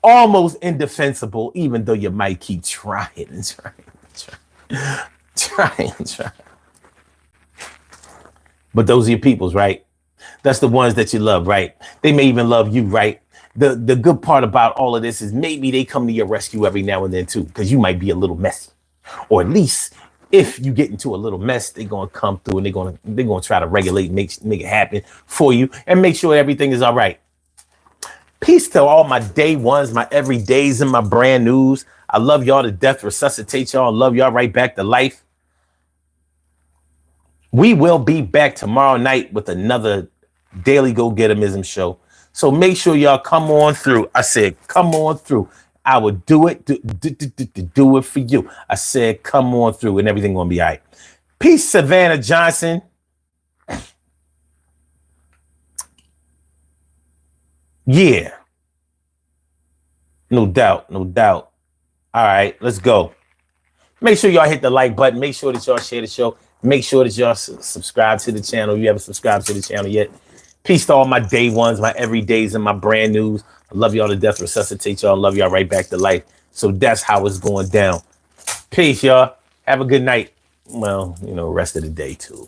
Almost indefensible, even though you might keep trying. But those are your peoples, right? That's the ones that you love, right? They may even love you, right? The good part about all of this is maybe they come to your rescue every now and then too, because you might be a little messy. Or at least if you get into a little mess, they're gonna come through and they're gonna try to regulate, make it happen for you and make sure everything is all right. Peace to all my day ones, my everydays, and my brand news. I love y'all to death, resuscitate y'all, love y'all right back to life. We will be back tomorrow night with another Daily Go Get-Emism show. So make sure y'all come on through. I said, come on through. I will do it, do it for you. I said, come on through and everything gonna be all right. Peace, Savannah Johnson. Yeah. No doubt. All right, let's go. Make sure y'all hit the like button. Make sure that y'all share the show. Make sure that y'all subscribe to the channel if you haven't subscribed to the channel yet. Peace to all my day ones, my everydays, and my brand news. I love y'all to death, resuscitate y'all, love y'all right back to life. So that's how it's going down. Peace, y'all. Have a good night. Well, rest of the day too.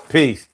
Peace.